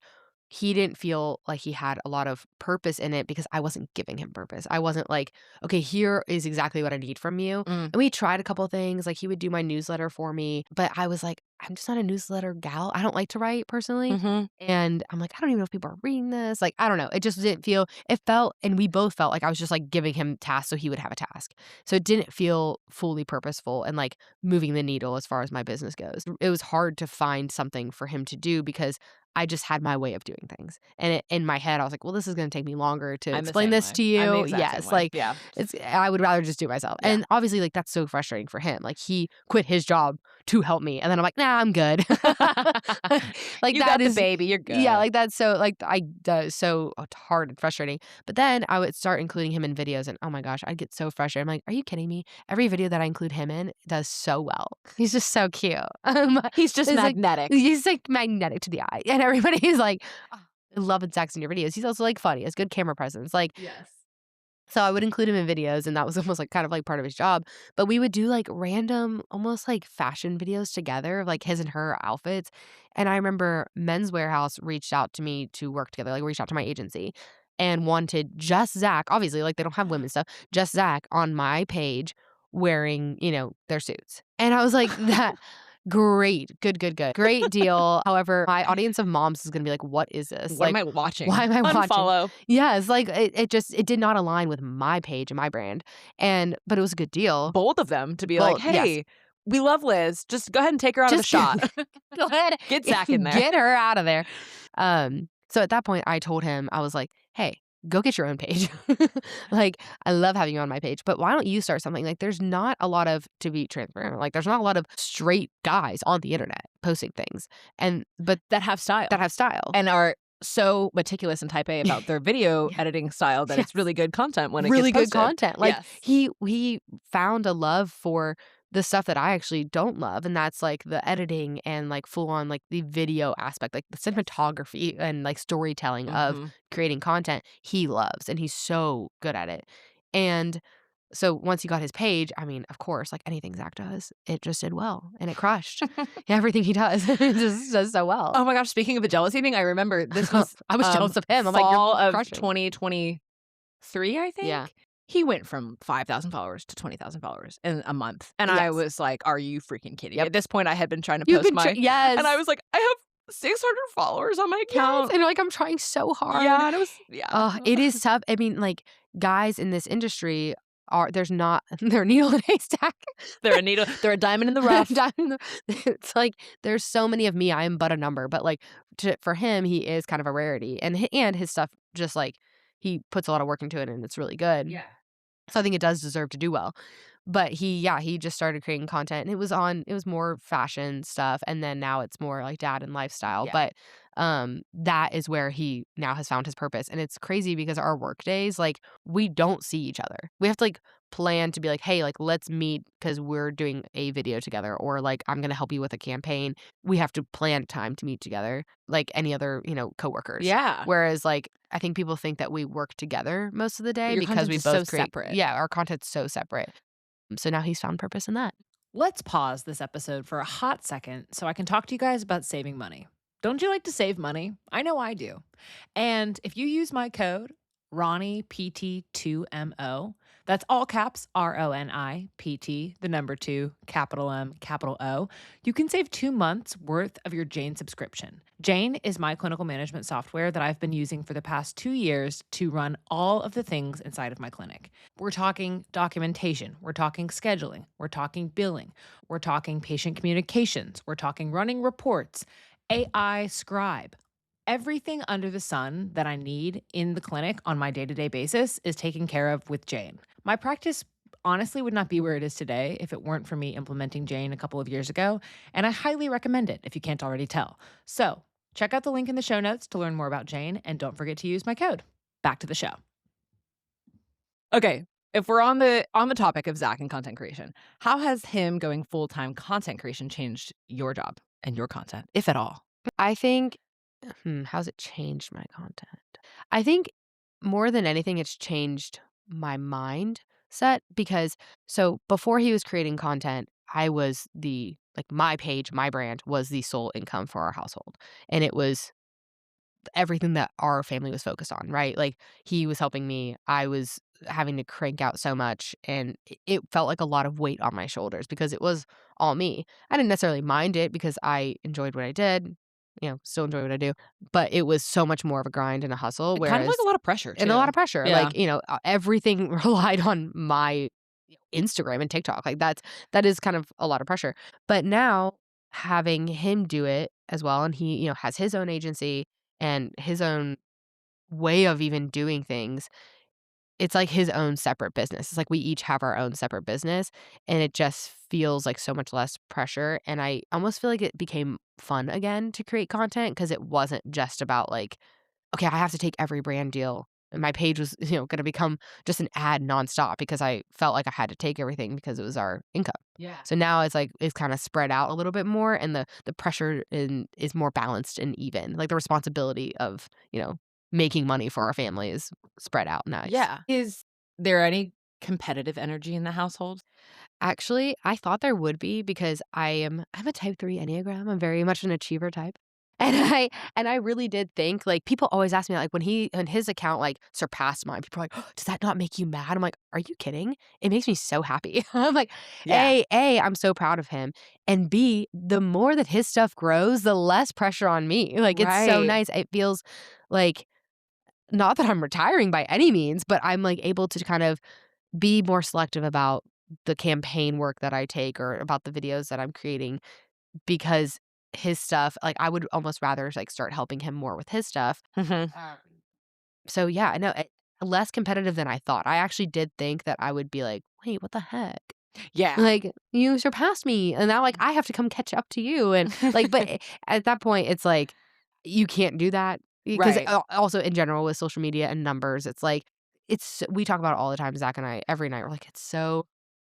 he didn't feel like he had a lot of purpose in it because I wasn't giving him purpose. I wasn't like, "Okay, here is exactly what I need from you." Mm. And we tried a couple things, like, he would do my newsletter for me, but I was like, I'm just not a newsletter gal. I don't like to write personally. Mhm. And I'm like, I don't even know if people are reading this. Like, I don't know. It just didn't feel, it felt, and we both felt like I was just like giving him tasks so he would have a task. So it didn't feel fully purposeful and like moving the needle as far as my business goes. It was hard to find something for him to do because I just had my way of doing things. And in my head, I was like, well, this is going to take me longer to I'm the explain same this way. to I'm the you. exact same Yes. way. Like, Yeah. I would rather just do it myself. Yeah. And obviously, like, that's so frustrating for him. Like, he quit his job to help me. And then I'm like, nah, I'm good. Like You that got the is, baby, you're yeah, good. like that's so, like, so hard and frustrating. But then I would start including him in videos and oh my gosh, I'd get so frustrated. I'm like, are you kidding me? Every video that I include him in does so well. He's just so cute. He's just It's like, magnetic. he's like magnetic to the eye. And everybody's like, oh, I love and Zach's in your videos. He's also like funny, has good camera presence. Like, Yes. so I would include him in videos, and that was almost like kind of like part of his job. But we would do like random, almost like fashion videos together, of like his and her outfits. And I remember Men's Warehouse reached out to me to work together, like reached out to my agency and wanted just Zach, obviously, like they don't have women's stuff, just Zach on my page wearing, their suits. And I was like, that great, good, good, good. Great deal. However, my audience of moms is gonna be like, what is this? What am Like, I why watching? am I watching? Unfollow. Yes, like it did not align with my page and my brand. But it was a good deal. Bold of them to be like, Both, yes. "Hey, we love Liz. Just go ahead and take her out of the Just shot. go ahead, Get Zach in there." get her out of there. So at that point, I told him, I was like, "Hey, go get your own page. Like, I love having you on my page, but why don't you start something?" Like, there's not a lot of, to be transparent, like, there's not a lot of straight guys on the internet posting things, but That have that style have style. and are so meticulous and type A about their video Yeah. editing style that Yes. it's really good content when it gets Really good posted. content. Like, Yes. he found a love for the stuff that I actually don't love, and that's, like, the editing and, like, full on, like, the video aspect, like, the cinematography and, like, storytelling of Mhm. creating content he loves, and he's so good at it. And so once he got his page, I mean, of course, like anything Zach does, it just did well, and it crushed. Everything he does, it just does so well. Oh my gosh, speaking of the jealousy thing, I remember this was, I was jealous of him. I'm like, "You're fall of crushing." 2023, I Yeah. think? He went from 5,000 followers to 20,000 followers in a month, and I Yes. was like, "Are you freaking kidding me?" Yep. At this point, I had been trying to You've post been my and I yes. was like, "I have 600 followers on my Yes, account." and you're like, "I'm trying so hard." Yeah, and it was yeah. It is tough. I mean, like, guys in this industry there's not they're a needle in a haystack. They're a diamond in the rough. It's like, there's so many of me, I am but a number, but, like, for him, he is kind of a rarity, and his stuff just, like, he puts a lot of work into it, and it's really good. Yeah. So I think it does deserve to do well. But he just started creating content, and it was more fashion stuff, and then now it's more like dad and lifestyle. Yeah. But that is where he now has found his purpose. And it's crazy because our work days, like, we don't see each other. We have to like plan to be like, hey, like, let's meet because we're doing a video together, or like, I'm gonna help you with a campaign. We have to plan time to meet together, like any other, coworkers. Yeah. Whereas, like, I think people think that we work together most of the But day your because content we is so both create. separate. Yeah, our content's so separate. So now he's found purpose in that. Let's pause this episode for a hot second so I can talk to you guys about saving money. Don't you like to save money? I know I do. And if you use my code, RonniePT2MO, that's all caps RONIPT, the number 2, capital M, capital O, you can save 2 months worth of your Jane subscription. Jane is my clinical management software that I've been using for the past 2 years to run all of the things inside of my clinic. We're talking documentation, we're talking scheduling, we're talking billing, we're talking patient communications, we're talking running reports, AI scribe. Everything under the sun that I need in the clinic on my day-to-day basis is taken care of with Jane. My practice honestly would not be where it is today if it weren't for me implementing Jane a couple of years ago, and I highly recommend it if you can't already tell. So, check out the link in the show notes to learn more about Jane, and don't forget to use my code. Back to the show. Okay, if we're on the topic of Zach and content creation, how has him going full-time content creation changed your job and your content, if at all? I think how's it changed my content? I think more than anything, it's changed my mindset because so before he was creating content, I was my page, my brand was the sole income for our household. And it was everything that our family was focused on, right? Like, he was helping me, I was having to crank out so much, and it felt like a lot of weight on my shoulders because it was all me. I didn't necessarily mind it because I enjoyed what I did, still enjoy what I do, but it was so much more of a grind and a hustle, Kind of like whereas a lot of pressure and a lot too. of pressure, Yeah. like, everything relied on my Instagram and TikTok, like, that is kind of a lot of pressure, but now having him do it as well, and he, has his own agency and his own way of even doing things, it's like his own separate business. It's like we each have our own separate business, and it just feels like so much less pressure, and I almost feel like it became fun again to create content because it wasn't just about, like, okay, I have to take every brand deal. And my page was, gonna become just an ad nonstop because I felt like I had to take everything because it was our income. Yeah. So now it's like it's kinda spread out a little bit more, and the pressure is more balanced and even. Like, the responsibility of, making money for our family is spread out nice. Yeah. Is there any competitive energy in the household? Actually, I thought there would be because I'm a type 3 Enneagram. I'm very much an achiever type. And I really did think, like, people always ask me, like, when his account, like, surpassed mine, people are like, "Oh, does that not make you mad?" I'm like, "Are you kidding? It makes me so happy." I'm like, Yeah. I'm so proud of him, and B, the more that his stuff grows, the less pressure on me. Like, it's so Right. nice. It feels like not that I'm retiring by any means, but I'm, like, able to kind of be more selective about the campaign work that I take or about the videos that I'm creating because his stuff, like, I would almost rather, like, start helping him more with his stuff. Mhm. Um, so, yeah, I know less competitive than I thought. I actually did think that I would be like, "Wait, what the heck? Yeah. Like, you surpassed me, and now, like, I have to come catch up to you," and, like, but at that point, it's like, you can't do that because Right. also in general with social media and numbers, it's like we talk about it all the time, Zach and I, every night. We're like,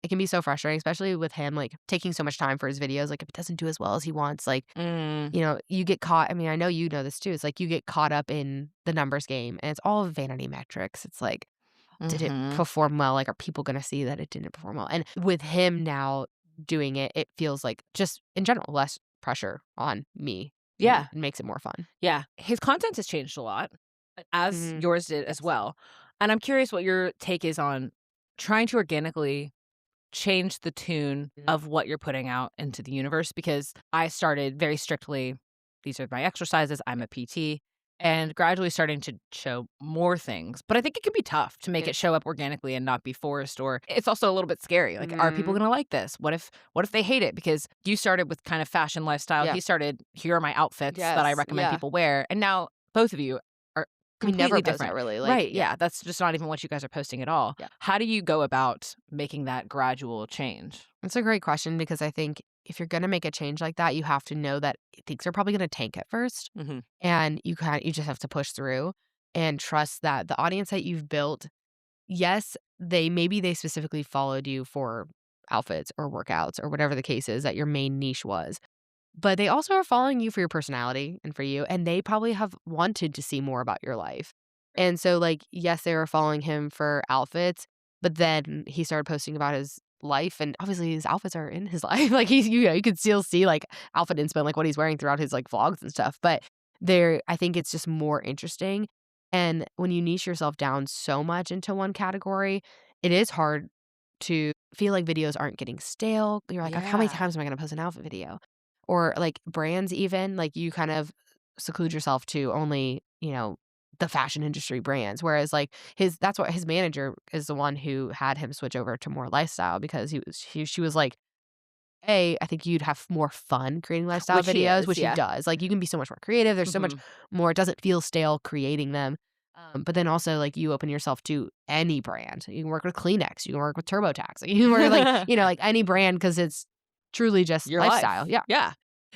it can be so frustrating, especially with him, like, taking so much time for his videos, like, if it doesn't do as well as he wants, like, Mm. you get caught. I mean, I know you know this too. It's like you get caught up in the numbers game, and it's all vanity metrics. It's like, did it Mhm. perform well? Like, are people gonna see that it didn't perform well? And with him now doing it, it feels like just in general less pressure on me, and Yeah. it makes it more fun. Yeah. His content has changed a lot, as Mhm. yours did as Yes. well. And I'm curious what your take is on trying to organically change the tune Mhm. of what you're putting out into the universe because I started very strictly, these are my exercises, I'm a PT, and gradually starting to show more things. But I think it can be tough to make Yeah. it show up organically and not be forced, or it's also a little bit scary. Like, are people Mhm. gonna like this? What if they hate it? Because you started with kind of fashion lifestyle. Yeah. He started, here are my outfits that I Yes. recommend Yeah. people wear. And now both of you are We never completely post that different. really. Like, Right. yeah. Yeah. That's just not even what you guys are posting at all. Yeah. How do you go about making that gradual change? It's a great question because I think if you're gonna make a change like that, you have to know that things are probably gonna tank at first. Mhm. And you just have to push through and trust that the audience that you've built, yes, they specifically followed you for outfits or workouts or whatever the case is that your main niche was. But they also are following you for your personality and for you, and they probably have wanted to see more about your life. And so, like, yes, they were following him for outfits, but then he started posting about his life, and obviously his outfits are in his life. Like, you could still see like outfit inspo, like what he's wearing throughout his like vlogs and stuff. But I think it's just more interesting. And when you niche yourself down so much into one category, it is hard to feel like videos aren't getting stale. You're like, how many Yeah. times am I going to post an outfit video? Or like brands even, like you kind of seclude yourself to only, the fashion industry brands. Whereas like that's what his manager is the one who had him switch over to more lifestyle because she was like, "Hey, I think you'd have more fun creating lifestyle Which he videos," is, which he yeah. does. Like you can be so much more creative. There's so much Mhm. more. It doesn't feel stale creating them. But then also like you open yourself to any brand. You can work with Kleenex. You can work with TurboTax. Like, you can work like, like any brand because it's truly just Your lifestyle. life. Yeah. Yeah.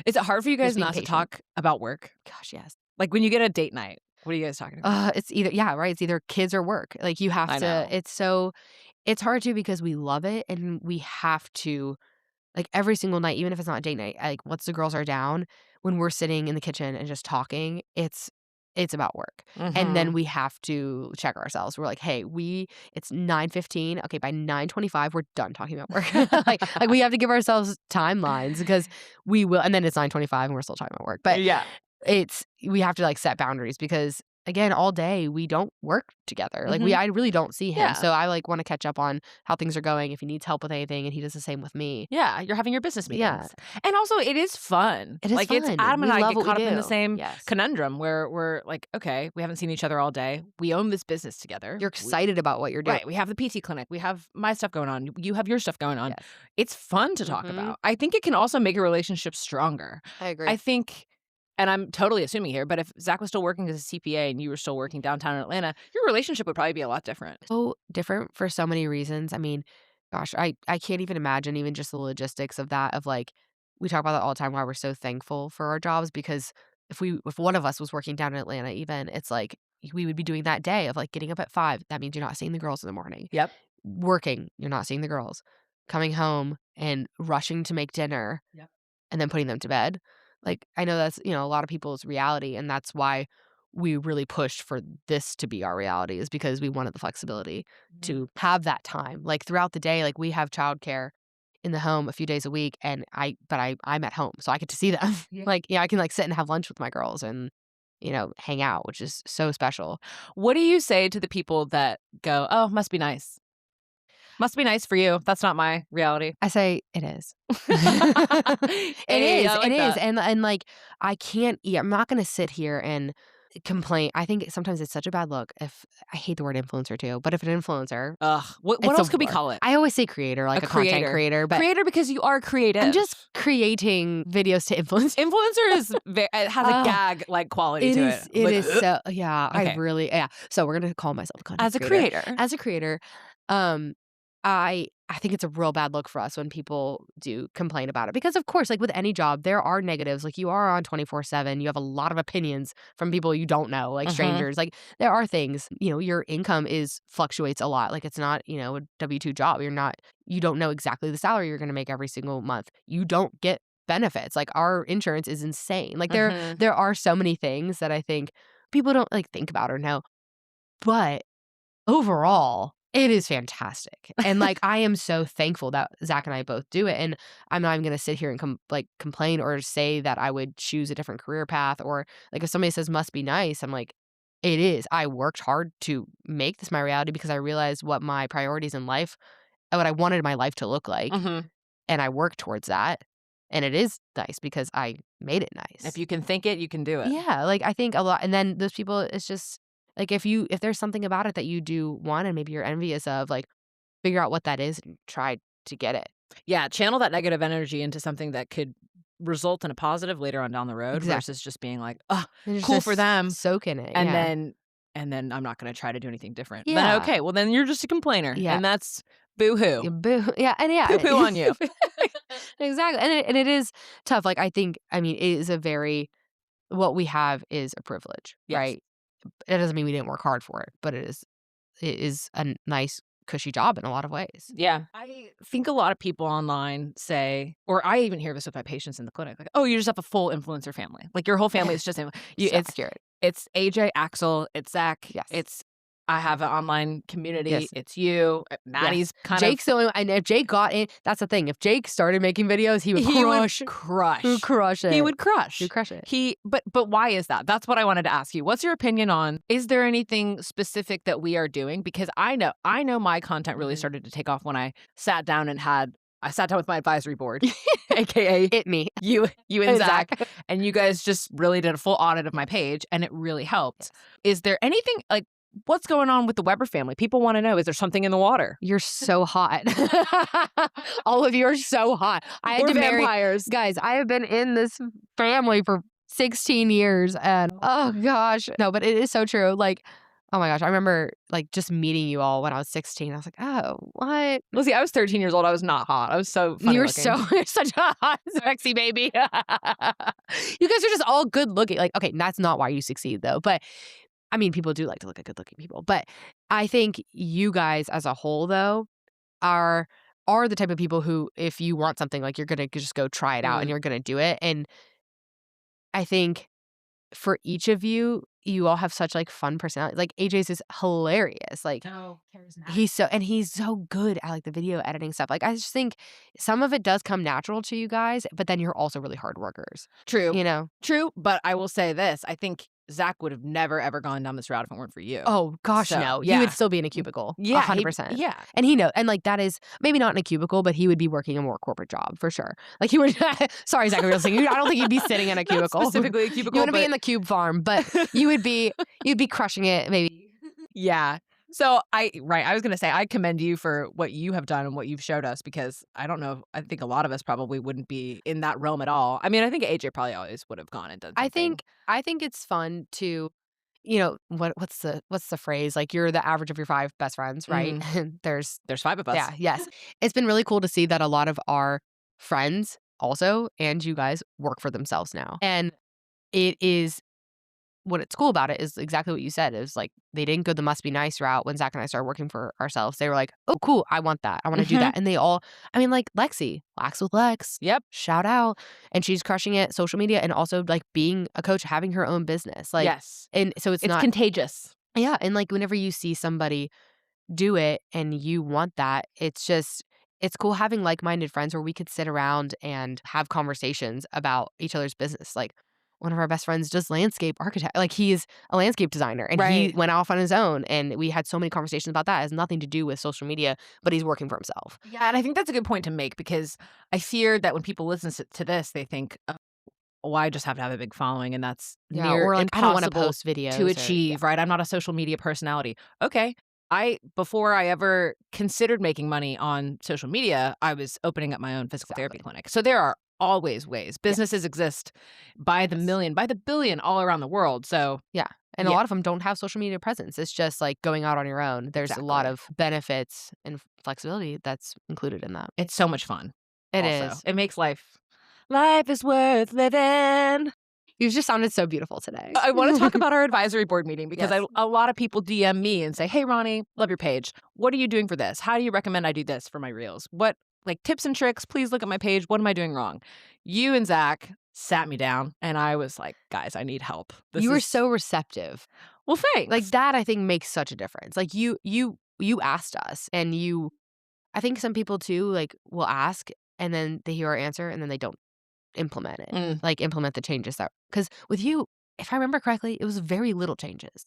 Is it hard for you guys Just being not to patient. talk about work? Gosh, yes. Like, when you get a date night, what are you guys talking about? It's either yeah, right, it's either kids or work. Like, you have I to know. it's hard to because we love it and we have to like, every single night, even if it's not date night, like, once the girls are down, when we're sitting in the kitchen and just talking, it's about work, and then Mhm. we have to check ourselves. We're like, "Hey, it's 9:15. Okay, by 9:25, we're done talking about work." Like, we have to give ourselves timelines because we will and then it's 9:25 and we're still talking about work, but Yeah. we have to, like, set boundaries because, again, all day, we don't work together. Like, Mhm. I really don't see him, Yeah. so I, like, wanna catch up on how things are going, if he needs help with anything, and he does the same with me. Yeah, you're having your business Yeah. meetings. And also it is fun. It is Like, it's fun. Adam and We I love get what we caught up in the do. same Yes. conundrum where we're like, "Okay, we haven't seen each other all day. We own this business together. You're We excited about what you're doing. Right, we have the PT clinic. We have my stuff going on. You have your stuff going on." Yes. It's fun to talk Mhm. about. I think it can also make a relationship stronger. I agree. I think and I'm totally assuming here, but if Zach was still working as a CPA and you were still working downtown in Atlanta, your relationship would probably be a lot different. So different for so many reasons. I mean, gosh, I can't even imagine even just the logistics of that, of, like, we talk about that all the time, why we're so thankful for our jobs because if one of us was working down in Atlanta even, it's like we would be doing that day of, like, getting up at 5. That means you're not seeing the girls in the morning. Yep. Working, you're not seeing the girls. Coming home and rushing to make dinner Yep. and then putting them to bed. Like, I know that's, a lot of people's reality, and that's why we really pushed for this to be our reality is because we wanted the flexibility Mhm. to have that time. Like, throughout the day, like, we have childcare in the home a few days a week, and I'm at home, so I get to see them. Yeah. Like, I can, like, sit and have lunch with my girls and, hang out, which is so special. What do you say to the people that go, "Oh, must be nice. Must be nice for you. That's not my reality." I say, "It is." Hey, I It like is, that. and, like, I can't I'm not gonna sit here and complain. I think sometimes it's such a bad look if I hate the word influencer too, but if an influencer Ugh, what it's a else could we word. call it? I always say creator, A like a content creator. creator, but Creator because you are I'm creative. just creating videos to influence. Influencer is it has a Oh, gag-like quality to it. it Like, is so yeah, I okay. really yeah. So we're gonna call myself a content As a creator. creator. As a creator, um, I think it's a real bad look for us when people do complain about it because of course, like with any job, there are negatives. Like you are on 24/7. You have a lot of opinions from people you don't know, like Mhm. strangers. Like there are things, your income is fluctuates a lot. Like it's not, a W-2 job. You don't know exactly the salary you're gonna make every single month. You don't get benefits. Like our insurance is insane. Like Mhm. there are so many things that I think people don't like think about or know. But overall, it is fantastic, and, like, I am so thankful that Zach and I both do it, and I'm not even gonna sit here and complain or say that I would choose a different career path or, like, if somebody says, "Must be nice," I'm like, "It is." I worked hard to make this my reality because I realized what my priorities in life and what I wanted my life to look like, Mhm. and I worked towards that, and it is nice because I made it If nice. you can think it, you can do it. Yeah, like, I think a lot and then those people, it's just like, if there's something about it that you do want and maybe you're envious of, like, figure out what that is and try to get it. Yeah, channel that negative energy into something that could result in a positive later on down the road Exactly. versus just being like, "Ugh, And just cool for them," soak in it, and yeah. then I'm not gonna try to do anything different. Then, Yeah, okay, well, then you're just a complainer, yeah. and that's boo-hoo. Yeah, boo yeah, and yeah. Poo-poo on you. Exactly, and it is tough, like, I mean, it is a very what we have is a privilege, Yes. right? It doesn't mean we didn't work hard for it, but it is a nice, cushy job in a lot of ways. Yeah. I think a lot of people online say or I even hear this with my patients in the clinic, like, "Oh, you just have a full influencer family." Like, your whole family is just you So it's accurate. it's AJ, Axel, it's Zach, Yes. it's I have an online community, Yes. it's you, Yes. Maddie's kind of Jake's the only and if Jake got in that's the thing, if Jake started making videos, he would he would crush. crush. He would crush He it. would crush. He would crush it. But why is that? That's what I wanted to ask you. What's your opinion on is there anything specific that we are doing? Because I know my content really Mhm. started to take off when I sat down with my advisory board, AKA It me. you and Zach, Zach. and you guys just really did a full audit of my page and it really helped. Yes. Is there anything like what's going on with the Weber family? People want to know, is there something in the water? You're so hot. All of you are so hot. I had We're to marry vampires. guys, I have been in this family for 16 years and oh gosh. No, but it is so true. Like, oh my gosh, I remember like just meeting you all when I was 16. I was like, "Oh, what?" Well, see, I was 13 years old. I was not hot. I was so funny You're looking. you're such a hot, sexy baby. You guys are just all good looking. Like, okay, that's not why you succeed though. But I mean, people do like to look at good looking people. But I think you guys as a whole though are are the type of people who if you want something like you're gonna just go try it out and Mm. you're gonna do it. And I think for each of you, you all have such, like, fun personality. Like, AJ's is hilarious. Like, So charismatic. he's so good at, like, the video editing stuff. Like, I just think some of it does come natural to you guys, but then you're also really hard workers, True. you know? True, but I will say this, I think Zach would have never, ever gone down this route if it weren't for you. Oh, gosh, So, no. He would yeah. still be in a cubicle, Yeah, 100%. yeah. And and, like, that is maybe not in a cubicle, but he would be working a more corporate job for sure. Like, he would sorry, Zach, I don't think he'd be sitting in a Not cubicle. specifically a You cubicle, wouldn't be but in the cube farm, but you'd be crushing it maybe. yeah. So I was gonna say, I commend you for what you have done and what you've showed us because I don't know, I think a lot of us probably wouldn't be in that realm at all. I mean, I think AJ probably always would have gone and done I something. think I think it's fun to, what's the phrase? Like, you're the average of your 5 best friends, right? Mhm. And There's 5 of us. yeah, yes. It's been really cool to see that a lot of our friends also, and you guys, work for themselves now. And it is what it's cool about it is exactly what you said. It was like they didn't go the must be nice route when Zach and I started working for ourselves. They were like, oh, cool. I want that. I want to do Mhm. that. And they all, I mean, like Lexi, Lax with Lex, Yep. shout out. And she's crushing it, social media, and also like being a coach, having her own business. Like, Yes. and so it's It's not, contagious. yeah. And like whenever you see somebody do it and you want that, it's cool having like-minded friends where we could sit around and have conversations about each other's business. Like one of our best friends does landscape architect. Like he's a landscape designer and he Right. went off on his own and we had so many conversations about that. It has nothing to do with social media, but he's working for himself. Yeah, and I think that's a good point to make because I fear that when people listen to this, they think, "Oh, well, I just have to have a big following, and that's Yeah. near Or like, I don't want to impossible post videos to or yeah. achieve, right? I'm not a social media personality." Okay. Before I ever considered making money on social media, I was opening up my own physical therapy Exactly. clinic. So there are always ways. Businesses Yes. exist by the Yes. million, by the billion all around the world. So, Yeah. And a yeah, lot of them don't have social media presence. It's just like going out on your own. There's a lot exactly. of benefits and flexibility that's included in that. It's so much fun It also. is. It makes life is worth living. You just sounded so beautiful today. I want to talk about our advisory board meeting because Yes. a lot of people DM me and say, "Hey, Ronnie, love your page. What are you doing for this? How do you recommend I do this for my reels? What like tips and tricks? Please look at my page. What am I doing wrong?" You and Zach sat me down, and I was like, "Guys, I need help. This You were is so receptive. well, Like thanks." that I think makes such a difference. Like you asked us and I think some people too like will ask and then they hear our answer and then they don't implement it. Mm, Like implement the changes that cuz with you, if I remember correctly, it was very little changes.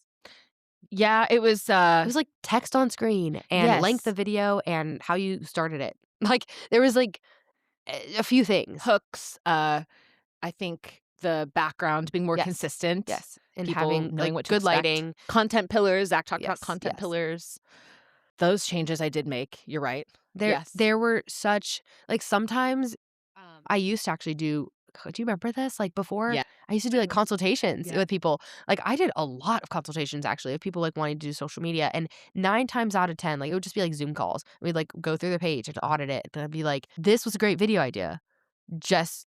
yeah, it was. It was like text on screen and length Yes, of video and how you started it. Like there was like a few things. hooks. I think the background being more Yes. consistent. Yes. And People having knowing like what to good expect. lighting. Content pillars. Zach talked about Yes. content Yes. pillars. Those changes I did make. You're right. There Yes. there were such like sometimes I used to actually do you remember this? Like before, Yeah. I used to do like consultations Yeah. with people. Like I did a lot of consultations actually of people like wanting to do social media. And 9 times out of 10, like it would just be like Zoom calls. We'd like go through the page and audit it. And I'd be like, this was a great video idea. Just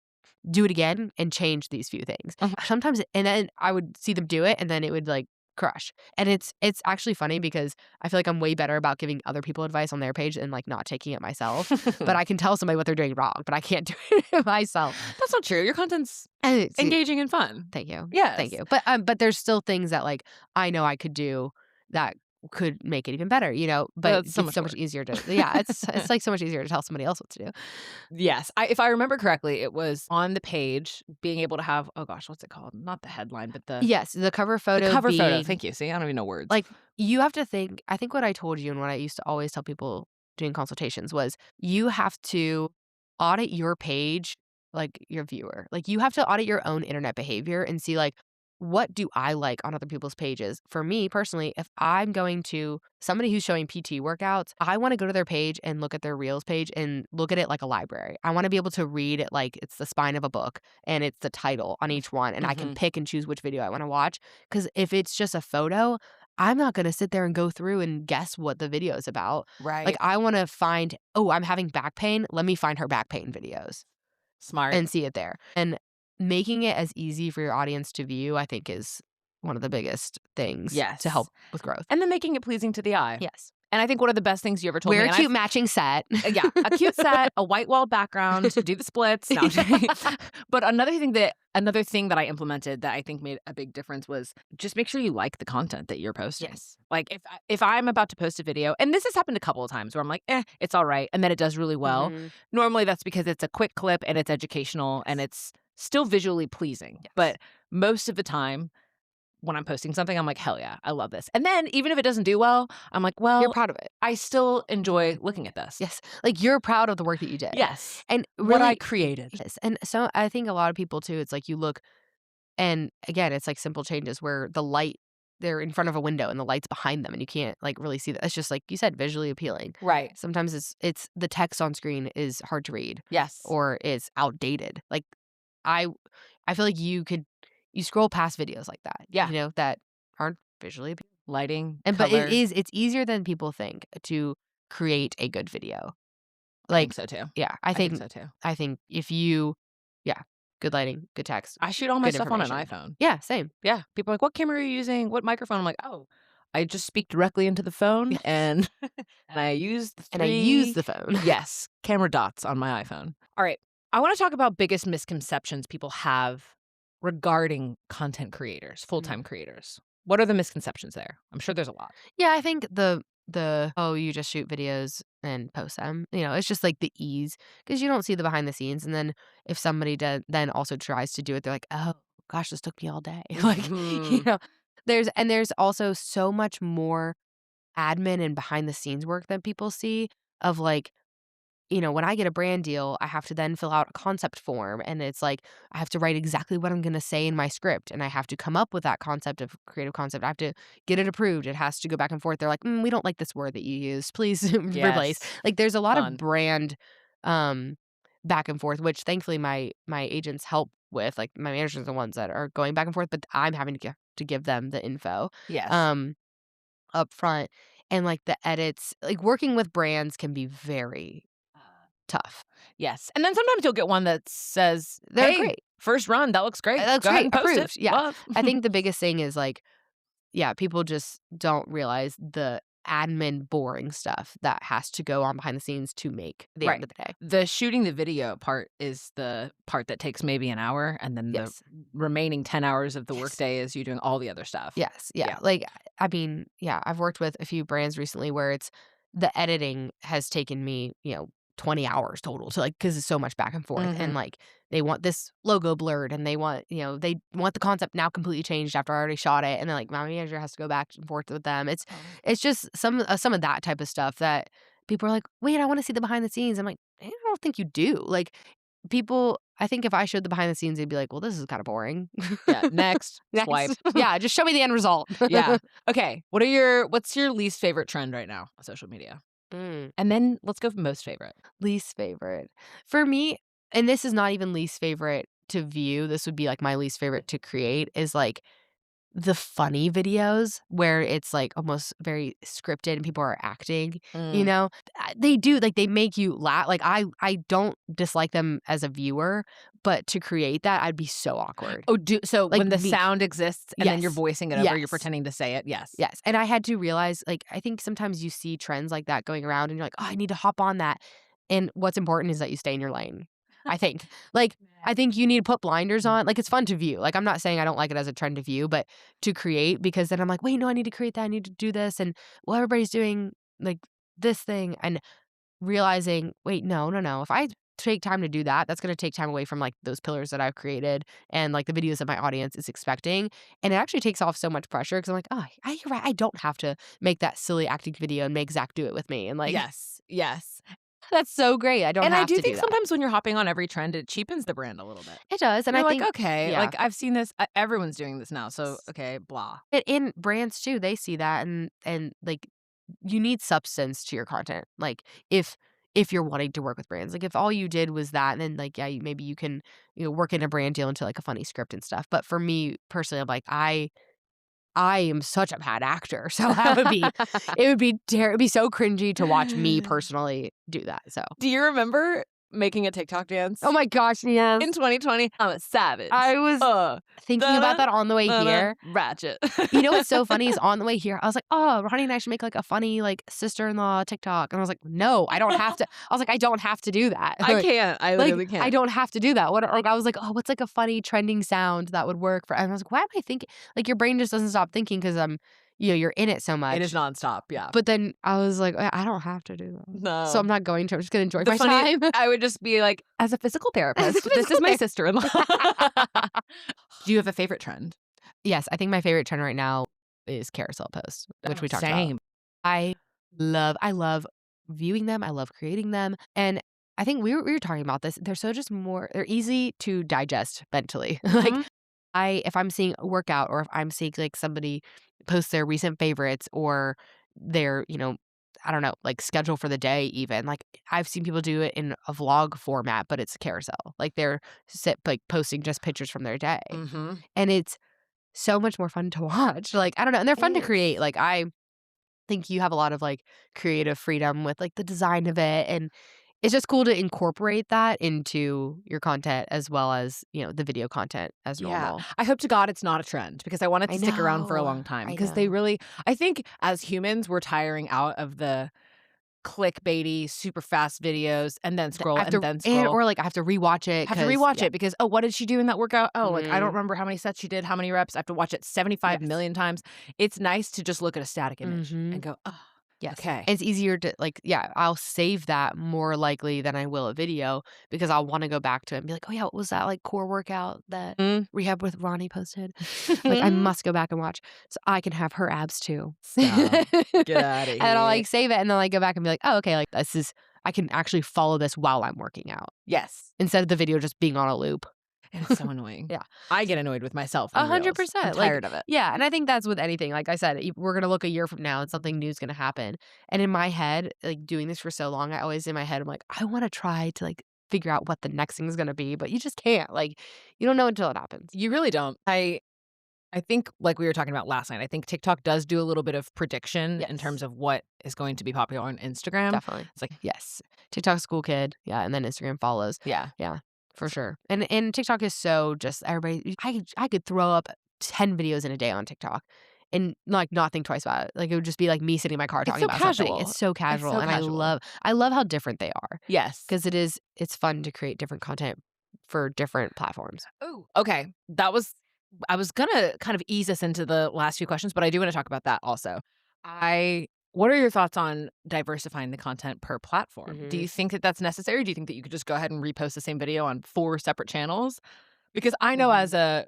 do it again and change these few things. Mhm. Sometimes and then I would see them do it and then it would like crush. And it's actually funny because I feel like I'm way better about giving other people advice on their page and like not taking it myself. But I can tell somebody what they're doing wrong, but I can't do it myself. That's not true. Your content's And it's engaging and fun. thank you. Yes. Thank you. But there's still things that like I know I could do that could make it even better, but That's so it's much so much work. easier to yeah, it's like so much easier to tell somebody else what to do. Yes. If I remember correctly, it was on the page being able to have, oh gosh, what's it called? Not the headline, but Yes, the cover the photo cover photo. being Thank you. See, I don't even know words. like, you have to think I think what I told you and what I used to always tell people doing consultations was you have to audit your page like your viewer. Like, you have to audit your own internet behavior and see, like, what do I like on other people's pages? For me, personally, if I'm going to somebody who's showing PT workouts, I wanna go to their page and look at their Reels page and look at it like a library. I wanna be able to read it like it's the spine of a book and it's the title on each one, and I can Mhm. pick and choose which video I wanna watch. Because if it's just a photo, I'm not gonna sit there and go through and guess what the video is about. Like, Right. I wanna find, "Oh, I'm having back pain. Let me find her back pain videos." Smart. And see it there. And making it as easy for your audience to view, I think is one of the biggest things to Yes. help with growth. And then making it pleasing to the eye. Yes. And I think one of the best things you ever told me, Wear a and cute matching set. yeah, a cute set, a white wall background, do the splits. No, I'm kidding. But another thing that I implemented that I think made a big difference was just make sure you like the content that you're posting. Yes. Like if I'm about to post a video, and this has happened a couple of times where I'm like, it's all right, and then it does really well. Mhm. Normally that's because it's a quick clip and it's educational and it's still visually pleasing. Yes. But most of the time when I'm posting something, I'm like, hell yeah, I love this. And then even if it doesn't do well, I'm like, You're well, proud of it. I still enjoy looking at this. Yes. Like, you're proud of the work that you did. Yes. And What I really created. yes, and so I think a lot of people too, it's like you look and again, it's like simple changes where they're in front of a window and the light's behind them and you can't, like, really see that. It's just like you said, visually appealing. Right. Sometimes it's the text on screen is hard to read Yes. or is outdated. Like, I I feel like you scroll past videos like that, Yeah. that aren't visually appealing. Lighting, And but color. it's easier than people think to create a good video. I think Like, so too. yeah, I think so too. I think if you yeah, good lighting, good text, I shoot all my good stuff on an information. iPhone. Yeah, same. Yeah. People are like, what camera are you using? What microphone? I'm like, oh, I just speak directly into the phone Yes. and and I use the And I use three the phone. yes, camera dots on my iPhone. All right. I want to talk about biggest misconceptions people have regarding content creators, full-time creators. What are the misconceptions there? I'm sure there's a lot. Yeah, I think oh, you just shoot videos and post them. It's just like the ease because you don't see the behind the scenes. And then if somebody then also tries to do it, they're like, oh gosh, this took me all day. Like, Mhm. there's also so much more admin and behind the scenes work that people see of like, when I get a brand deal, I have to then fill out a concept form and it's like I have to write exactly what I'm going to say in my script and I have to come up with that creative concept. I have to get it approved. It has to go back and forth. They're like, we don't like this word that you used. Please replace. Yes. Like there's a lot Fun. of brand um back and forth, which thankfully my agents help with. Like my managers are the ones that are going back and forth, but I'm having to give them the info. Yes. Up front and like the edits, like working with brands can be very tough. Yes. And then sometimes you'll get one that says, They're hey, great. first run, that looks great. That looks Go ahead great. and post it. Approved. Yeah. Love. I think the biggest thing is like, yeah, people just don't realize the admin boring stuff that has to go on behind the scenes to make the Right. end of the day. The shooting the video part is the part that takes maybe an hour, and then Yes. the remaining 10 hours of the Yes. workday is you doing all the other stuff. Yes. Yeah. Yeah. Like, I mean, yeah, I've worked with a few brands recently where it's the editing has taken me, 20 hours total to like, cause it's so much back and forth. Mhm. And like, they want this logo blurred and they want the concept now completely changed after I already shot it. And then like my manager has to go back and forth with them. It's just some of that type of stuff that people are like, wait, I want to see the behind the scenes. I'm like, I don't think you do. Like I think if I showed the behind the scenes, they'd be like, well, this is kind of boring. Yeah. Next, Next. swipe. Yeah. Just show me the end result. Yeah. Okay. What's your least favorite trend right now on social media? Mm. And then let's go for most favorite. Least favorite. For me, and this is not even least favorite to view, this would be like my least favorite to create is like the funny videos where it's like almost very scripted and people are acting, Mm. They do like they make you laugh. Like I don't dislike them as a viewer, but to create that I'd be so awkward. Oh, so Like when the me. sound exists and then you're Yes. voicing it over, you're Yes. pretending to say it. Yes. Yes, and I had to realize, like, I think sometimes you see trends like that going around and you're like, "Oh, I need to hop on that." And what's important is that you stay in your lane, I think. Like, I think you need to put blinders on. Like, it's fun to view. Like, I'm not saying I don't like it as a trend to view, but to create because then I'm like, "Wait, no, I need to create that. I need to do this." And, well, everybody's doing, like, this thing and realizing, "Wait, no, no, no. If I take time to do that, that's gonna take time away from, like, those pillars that I've created and, like, the videos that my audience is expecting." And it actually takes off so much pressure because 'cause I'm like, "Oh, you're right. I don't have to make that silly acting video and make Zach do it with me." And, like, Yes. Yes. that's so great. I don't And have I do to think do that. sometimes when you're hopping on every trend, it cheapens the brand a little bit. It does, and You're I like, think okay, yeah. like I've seen this. Everyone's doing this now, so okay, blah. In brands too, they see that and, like, you need substance to your content. Like, if you're wanting to work with brands, like, if all you did was that, then, like, yeah, maybe you can, work in a brand deal into, like, a funny script and stuff. But for me personally, I'm like, I am such a bad actor, so that would be it'd be so cringy to watch me personally do that, so Do you remember making a TikTok dance Oh my gosh, yes. in 2020. I'm a savage. I was thinking about that on the way here. Ratchet. You know what's so funny is on the way here, I was like, oh, Ronnie and I should make like a funny like sister-in-law TikTok. And I was like, no, I don't have to. I was like, I don't have to do that. I can't. I literally Like, can't. I don't have to do that. What like I was like, oh, what's like a funny trending sound that would work for? And I was like, why am I thinking? Like your brain just doesn't stop thinking because you're in it so much. It is nonstop. Yeah. But then I was like, I don't have to do that. No. So I'm not going to. I'm just gonna enjoy my time. I would just be like, as a physical therapist, this is my sister-in-law. Do you have a favorite trend? Yes, I think my favorite trend right now is carousel posts, which we talked Same. about. I love viewing them. I love creating them. And I think we were talking about this. They're so just more, they're easy to digest mentally. Like Mhm. if I'm seeing a workout or if I'm seeing like somebody post their recent favorites or their, I don't know, like schedule for the day even. Like I've seen people do it in a vlog format, but it's a carousel. Like they're like posting just pictures from their day. Mhm. And it's so much more fun to watch. Like, I don't know. And they're fun to It create. is. Like, I think you have a lot of like creative freedom with like the design of it. And it's just cool to incorporate that into your content as well as, the video content as Yeah. normal. I hope to God it's not a trend because I want it I to stick around for a know. long time I because they know. really, I think as humans, we're tiring out of the clickbaity, super fast videos and then scroll I have and then scroll. or like I have to rewatch it. Have to rewatch it because, oh, what did she do in that workout? Oh, like I don't Mhm. remember how many sets she did, how many reps. I have to watch it 75 Yes. million times. It's nice to just look at a static image Mhm. and go, oh, Yes. okay. It's easier to like, yeah, I'll save that more likely than I will a video because I'll want to go back to it and be like, oh yeah, what was that like core workout that Mm. Rehab with Ronnie posted? Like I must go back and watch so I can have her abs too. Stop. Get outta And I'll here. like save it and then like go back and be like, oh, okay, like I can actually follow this while I'm working out Yes. instead of the video just being on a loop. And it's so annoying. Yeah. I get annoyed with myself in reels. I'm 100%. Like, tired of it. yeah. And I think that's with anything. Like I said, we're going to look a year from now and something new is going to happen. And in my head, like doing this for so long, I always in my head, I'm like, I want to try to like figure out what the next thing is going to be, but you just can't. Like, you don't know until it happens. You really don't. I think, like we were talking about last night, I think TikTok does do a little bit of prediction in Yes. terms of what is going to be popular on Instagram. Definitely. It's like, Yes. TikTok's a cool kid. Yeah. And then Instagram follows. yeah. Yeah, for sure. And TikTok is so just everybody. I could throw up 10 videos in a day on TikTok and like not think twice about it. Like it would just be like me sitting in my car It's talking so about casual. something. It's so casual, so and casual. I love how different they are Yes. because it's fun to create different content for different platforms. Oh, okay. I was gonna kind of ease us into the last few questions, but I do want to talk about that also. What are your thoughts on diversifying the content per platform? Do Mhm. you think that that's necessary? Do you think that you could just go ahead and repost the same video on 4 separate channels? Because I know as a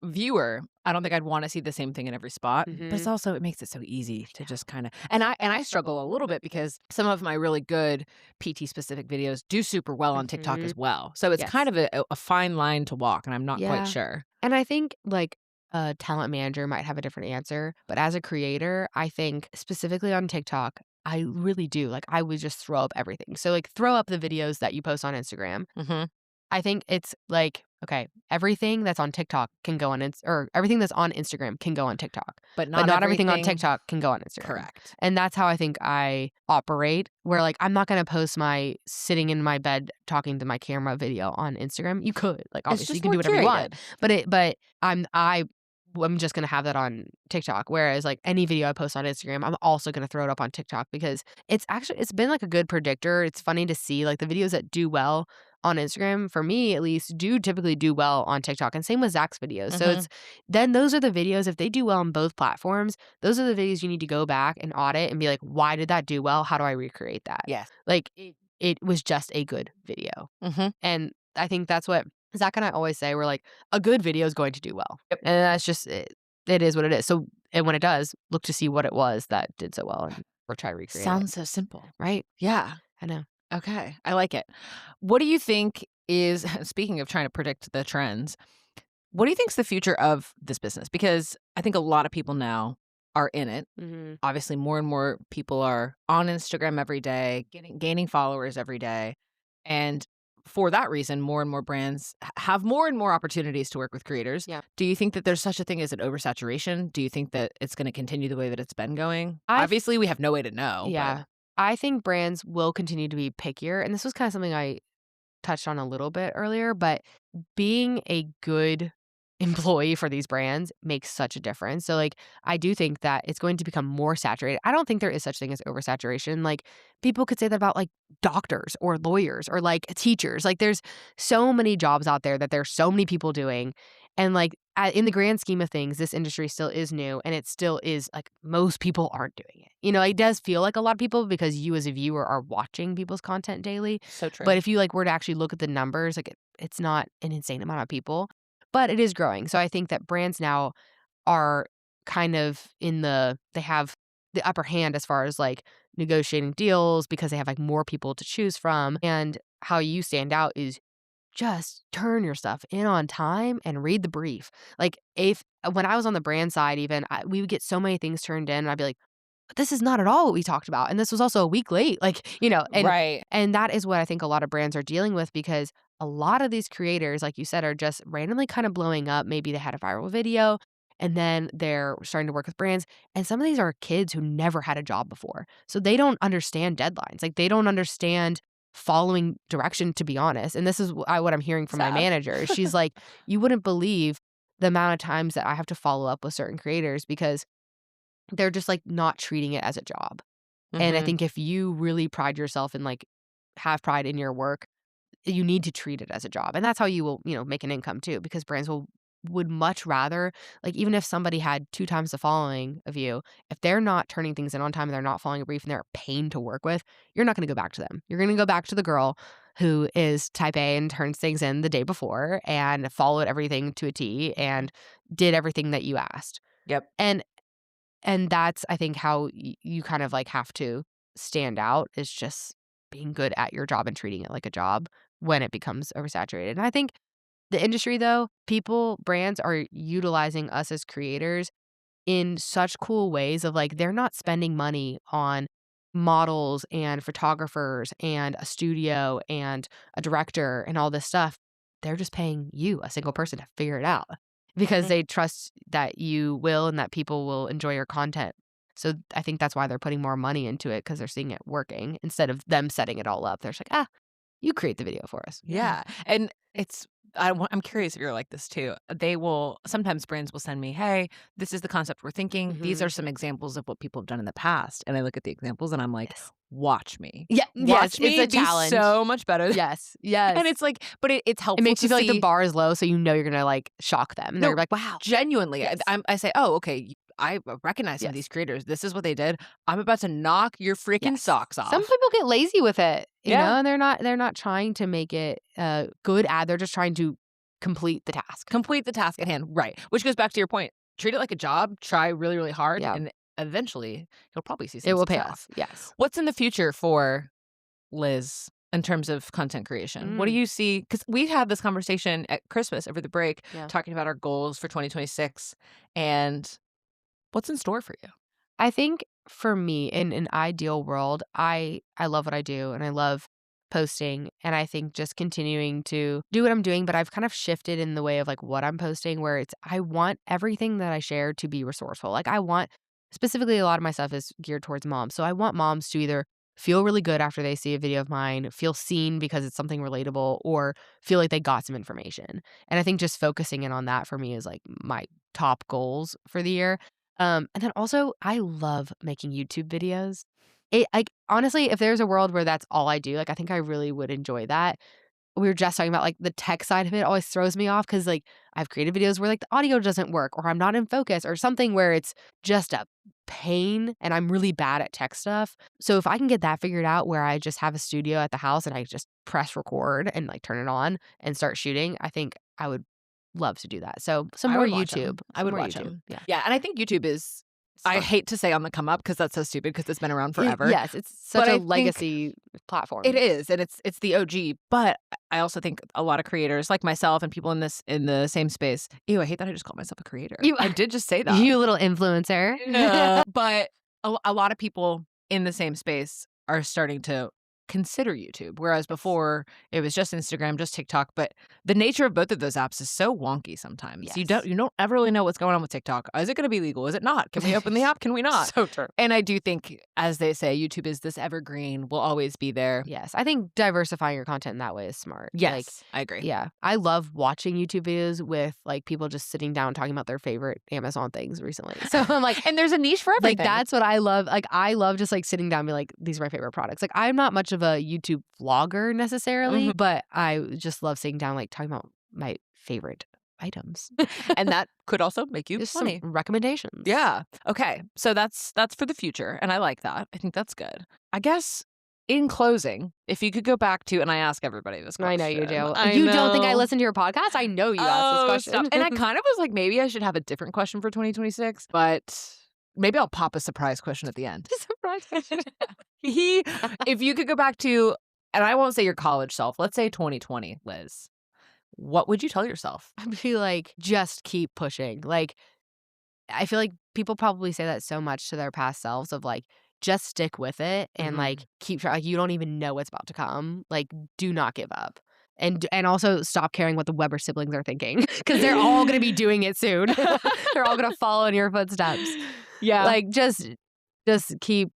viewer, I don't think I'd want to see the same thing in every spot, but it's Mhm. also it makes it so easy to just kind of and I struggle a little bit because some of my really good PT specific videos do super well on TikTok Mhm. as well. So it's Yes. kind of a fine line to walk, and I'm not Yeah. quite sure. And I think like a talent manager might have a different answer, but as a creator, I think specifically on TikTok, I really do. Like I would just throw up everything. So like throw up the videos that you post on Instagram. Mm-hmm. I think it's like, okay, everything that's on TikTok can go on or everything that's on Instagram can go on TikTok. But But not everything on everything- TikTok can go on Instagram. Correct. And that's how I think I operate, where like I'm not gonna post my sitting in my bed talking to my camera video on Instagram. You could. Like obviously you just can do more whatever you want. curated. But I'm just gonna have that on TikTok. Whereas like any video I post on Instagram, I'm also gonna throw it up on TikTok because it's been like a good predictor. It's funny to see like the videos that do well on Instagram, for me at least, do typically do well on TikTok. And same with Zach's videos. So Mhm. it's then those are the videos, if they do well on both platforms, those are the videos you need to go back and audit and be like, why did that do well? How do I recreate that? Yes. Like it was just a good video. Mm-hmm. And I think that's what Zach and I always say. We're like, a good video is going to do well. Yep. And that's just it. It is what it is. So, and when it does, look to see what it was that did so well and or try to recreate Sounds so simple. it. Right? Yeah. I know. Okay. I like it. What do you think is, speaking of trying to predict the trends, what do you think is the future of this business? Because I think a lot of people now are in it. Mm-hmm. Obviously, more and more people are on Instagram every day, gaining followers every day. And for that reason, more and more brands have more and more opportunities to work with creators. Yeah. Do you think that there's such a thing as an oversaturation? Do you think that it's going to continue the way that it's been going? I- Obviously, we have no way to know. Yeah. I think brands will continue to be pickier. And this was kind of something I touched on a little bit earlier, but being a good employee for these brands makes such a difference. So, like, I do think that it's going to become more saturated. I don't think there is such thing as oversaturation. Like, people could say that about, like, doctors or lawyers or, like, teachers. Like, there's so many jobs out there that there's so many people doing. And, like, in the grand scheme of things, this industry still is new, and it still is, like, most people aren't doing it. You know, it does feel like a lot of people because you as a viewer are watching people's content daily. So But true. if you, like, were to actually look at the numbers, like, it's not an insane amount of people, but it is growing. So I think that brands now are kind of they have the upper hand as far as, like, negotiating deals because they have, like, more people to choose from. And how you stand out is just turn your stuff in on time and read the brief. Like, if when I was on the brand side even, we would get so many things turned in, and I'd be like, "But this is not at all what we talked about, and this was also a week late." Like, Right. and that is what I think a lot of brands are dealing with because a lot of these creators, like you said, are just randomly kind of blowing up. Maybe they had a viral video, and then they're starting to work with brands, and some of these are kids who never had a job before. So they don't understand deadlines. Like, they don't understand following direction, to be honest. And this is what I'm hearing from my Sad. manager. She's like, "You wouldn't believe the amount of times that I have to follow up with certain creators because they're just, like, not treating it as a job." And I Mhm. think if you really pride yourself and, like, have pride in your work, you need to treat it as a job. And that's how you will, make an income too, because brands would much rather, like, even if somebody had 2 times the following of you, if they're not turning things in on time and they're not following a brief and they're a pain to work with, you're not gonna go back to them. You're gonna go back to the girl who is type A and turns things in the day before and followed everything to a T and did everything that you asked. Yep. And and that's, I think, how you kind of, like, have to stand out is just being good at your job and treating it like a job when it becomes oversaturated. And I think the industry, though, brands are utilizing us as creators in such cool ways of, like, they're not spending money on models and photographers and a studio and a director and all this stuff. They're just paying you, a single person, to figure it out because Mhm. they trust that you will and that people will enjoy your content. So I think that's why they're putting more money into it because they're seeing it working instead of them setting it all up. They're just like, "Ah, you create the video for us." Yeah, and I'm curious if you're like this too. They will sometimes brands will send me, "Hey, this is the concept we're thinking. These Mhm. are some examples of what people have done in the past." And I look at the examples and I'm like, Yes. "Watch me. Yeah, yes, Watch it's me a be challenge. so much better." Yes, And yes. it's like, but it's It helpful makes to you feel like the see. bar is low, so you know you're gonna, like, shock them, and they're No, like, "Wow." genuinely, Yes, I say, "Oh, okay, I recognize some of these yes, creators. This is what they did. I'm about to knock your freaking yes. socks Some off." people get lazy with it, Yeah. and they're not trying to make it a good ad, they're just trying to complete the task. Complete the task at hand, right, which goes back to your point. Treat it like a job, try really, really hard, Yeah, and eventually, you'll probably see it some will pay success. off, yes. What's in the future for Liz in terms of content creation? What do Mm, you see? Because we had this conversation at Christmas over the break, yeah. talking about our goals for 2026, and what's in store for you? I think for me, in an ideal world, I love what I do and I love posting, and I think just continuing to do what I'm doing, but I've kind of shifted in the way of, like, what I'm posting where it's I want everything that I share to be resourceful. Like, I want specifically a lot of my stuff is geared towards moms. So I want moms to either feel really good after they see a video of mine, feel seen because it's something relatable, or feel like they got some information. And I think just focusing in on that for me is, like, my top goals for the year. And then also, I love making YouTube videos. Honestly, if there's a world where that's all I do, like, I think I really would enjoy that. We were just talking about, like, the tech side of it always throws me off because, like, I've created videos where, like, the audio doesn't work or I'm not in focus or something where it's just a pain and I'm really bad at tech stuff. So if I can get that figured out where I just have a studio at the house and I just press record and, like, turn it on and start shooting, I think I would love to do that. So some I more would watch him. YouTube, I some would more watch YouTube. him. Yeah. Yeah, and I think YouTube is It's I fun. hate to say on the come up because that's so stupid because it's been around forever, Yes, it's such but a I think legacy it platform. is, and it's the OG, but I also think a lot of creators like myself and people in the same space. Ew, I hate that I just called myself a creator. You I did just say that. you little influencer. But a lot of people in the same space are starting to consider YouTube. Whereas before it was just Instagram, just TikTok. But the nature of both of those apps is so wonky sometimes. Yes. You don't ever really know what's going on with TikTok. Is it going to be legal? Is it not? Can we open the app? Can we not? So true. And I do think, as they say, YouTube is this evergreen, will always be there. Yes. I think diversifying your content in that way is smart. Yes, I agree. Yeah. I love watching YouTube videos with like people just sitting down talking about their favorite Amazon things recently. So I'm like, And there's a niche for everything. like, that's what I love. Like, I love just like sitting down and be like, these are my favorite products. Like, I'm not much of a YouTube vlogger necessarily, but I just love sitting down, like talking about my favorite items. And that could also make you Just money. some recommendations. Yeah. Okay. So that's for the future. And I like that. I think that's good. I guess in closing, if you could go back to, and I ask everybody this question. I know you do. I You don't think I know. listen to your podcast? I know you asked this question. Stop. And I kind of was like, maybe I should have a different question for 2026, but maybe I'll pop a surprise question at the end. Surprise question. If you could go back to, and I won't say your college self, let's say 2020, Liz, what would you tell yourself? I'd be like, just keep pushing. Like, I feel like people probably say that so much to their past selves of like, just stick with it and like keep trying. Like, you don't even know what's about to come. Like, do not give up. And also stop caring what the Weber siblings are thinking, because they're all going to be doing it soon. They're all going to follow in your footsteps. Yeah. Like, just keep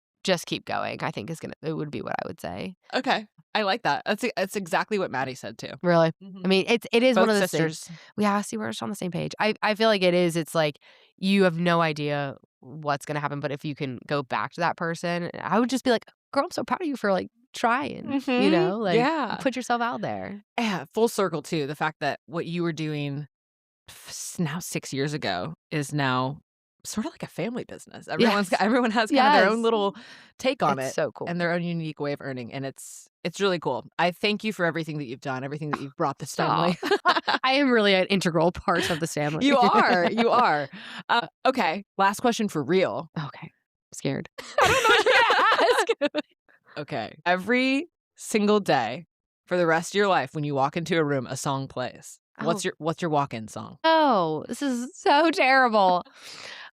going. I think it would be what I would say. Okay. I like that. That's exactly what Maddie said too. Really. I mean, it is Both one of those sisters. things. Yeah, see, we're just on the same page. I feel like it is. It's like you have no idea what's going to happen, but if you can go back to that person, I would just be like, girl, I'm so proud of you for like trying, you know, like put yourself out there. Yeah, full circle too. The fact that what you were doing now 6 years ago is now sort of like a family business. Everyone has kind of their own little take on It's it. so cool. And their own unique way of earning. And it's really cool. I thank you for everything that you've done, everything that you've brought this family. I am really an integral part of this family. You are. You are. Okay. Last question for real. Okay. I'm scared. I don't know what you're gonna ask. Okay. Every single day for the rest of your life, when you walk into a room, a song plays. What's your walk-in song? Oh, this is so terrible.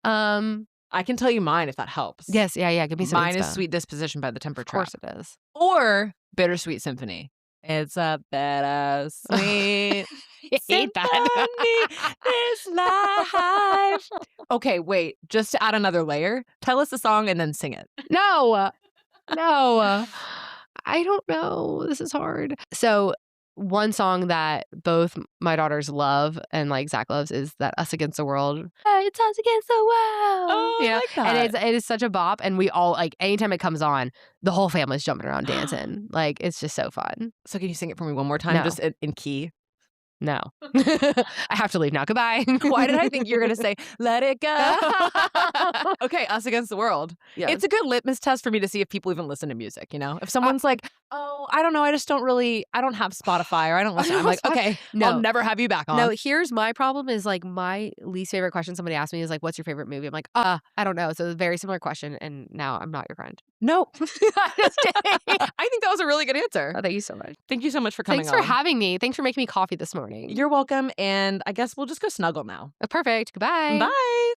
I can tell you mine if that helps. Yes, yeah. Give me some. Mine is inspo. Sweet Disposition by the Temper Of Trap. course it is. Or Bittersweet Symphony. It's a bittersweet hate that. symphony, this life. Okay, wait. Just to add another layer, tell us the song and then sing it. No. I don't know. This is hard. So one song that both my daughters love and like Zach loves is that Us Against the World. Hey, it's us against the world. Oh, I like that. And it is such a bop. And we all like anytime it comes on, the whole family's jumping around dancing. Like it's just so fun. So can you sing it for me one more time, No. just in key? No. I have to leave now. Goodbye. Why did I think you were going to say, let it go? Okay, Us Against the World. Yes. It's a good litmus test for me to see if people even listen to music, you know? If someone's like, oh, I don't know, I don't have Spotify or I don't listen. I'm like, okay, I'll never have you back on. No, here's my problem is like my least favorite question somebody asked me is like, what's your favorite movie? I'm like, I don't know. So it's a very similar question. And now I'm not your friend. Nope. I'm just kidding. I think that was a really good answer. Oh, thank you so much. Thank you so much for coming Thanks for on. having me. Thanks for making me coffee this morning. You're welcome. And I guess we'll just go snuggle now. Perfect. Goodbye. Bye.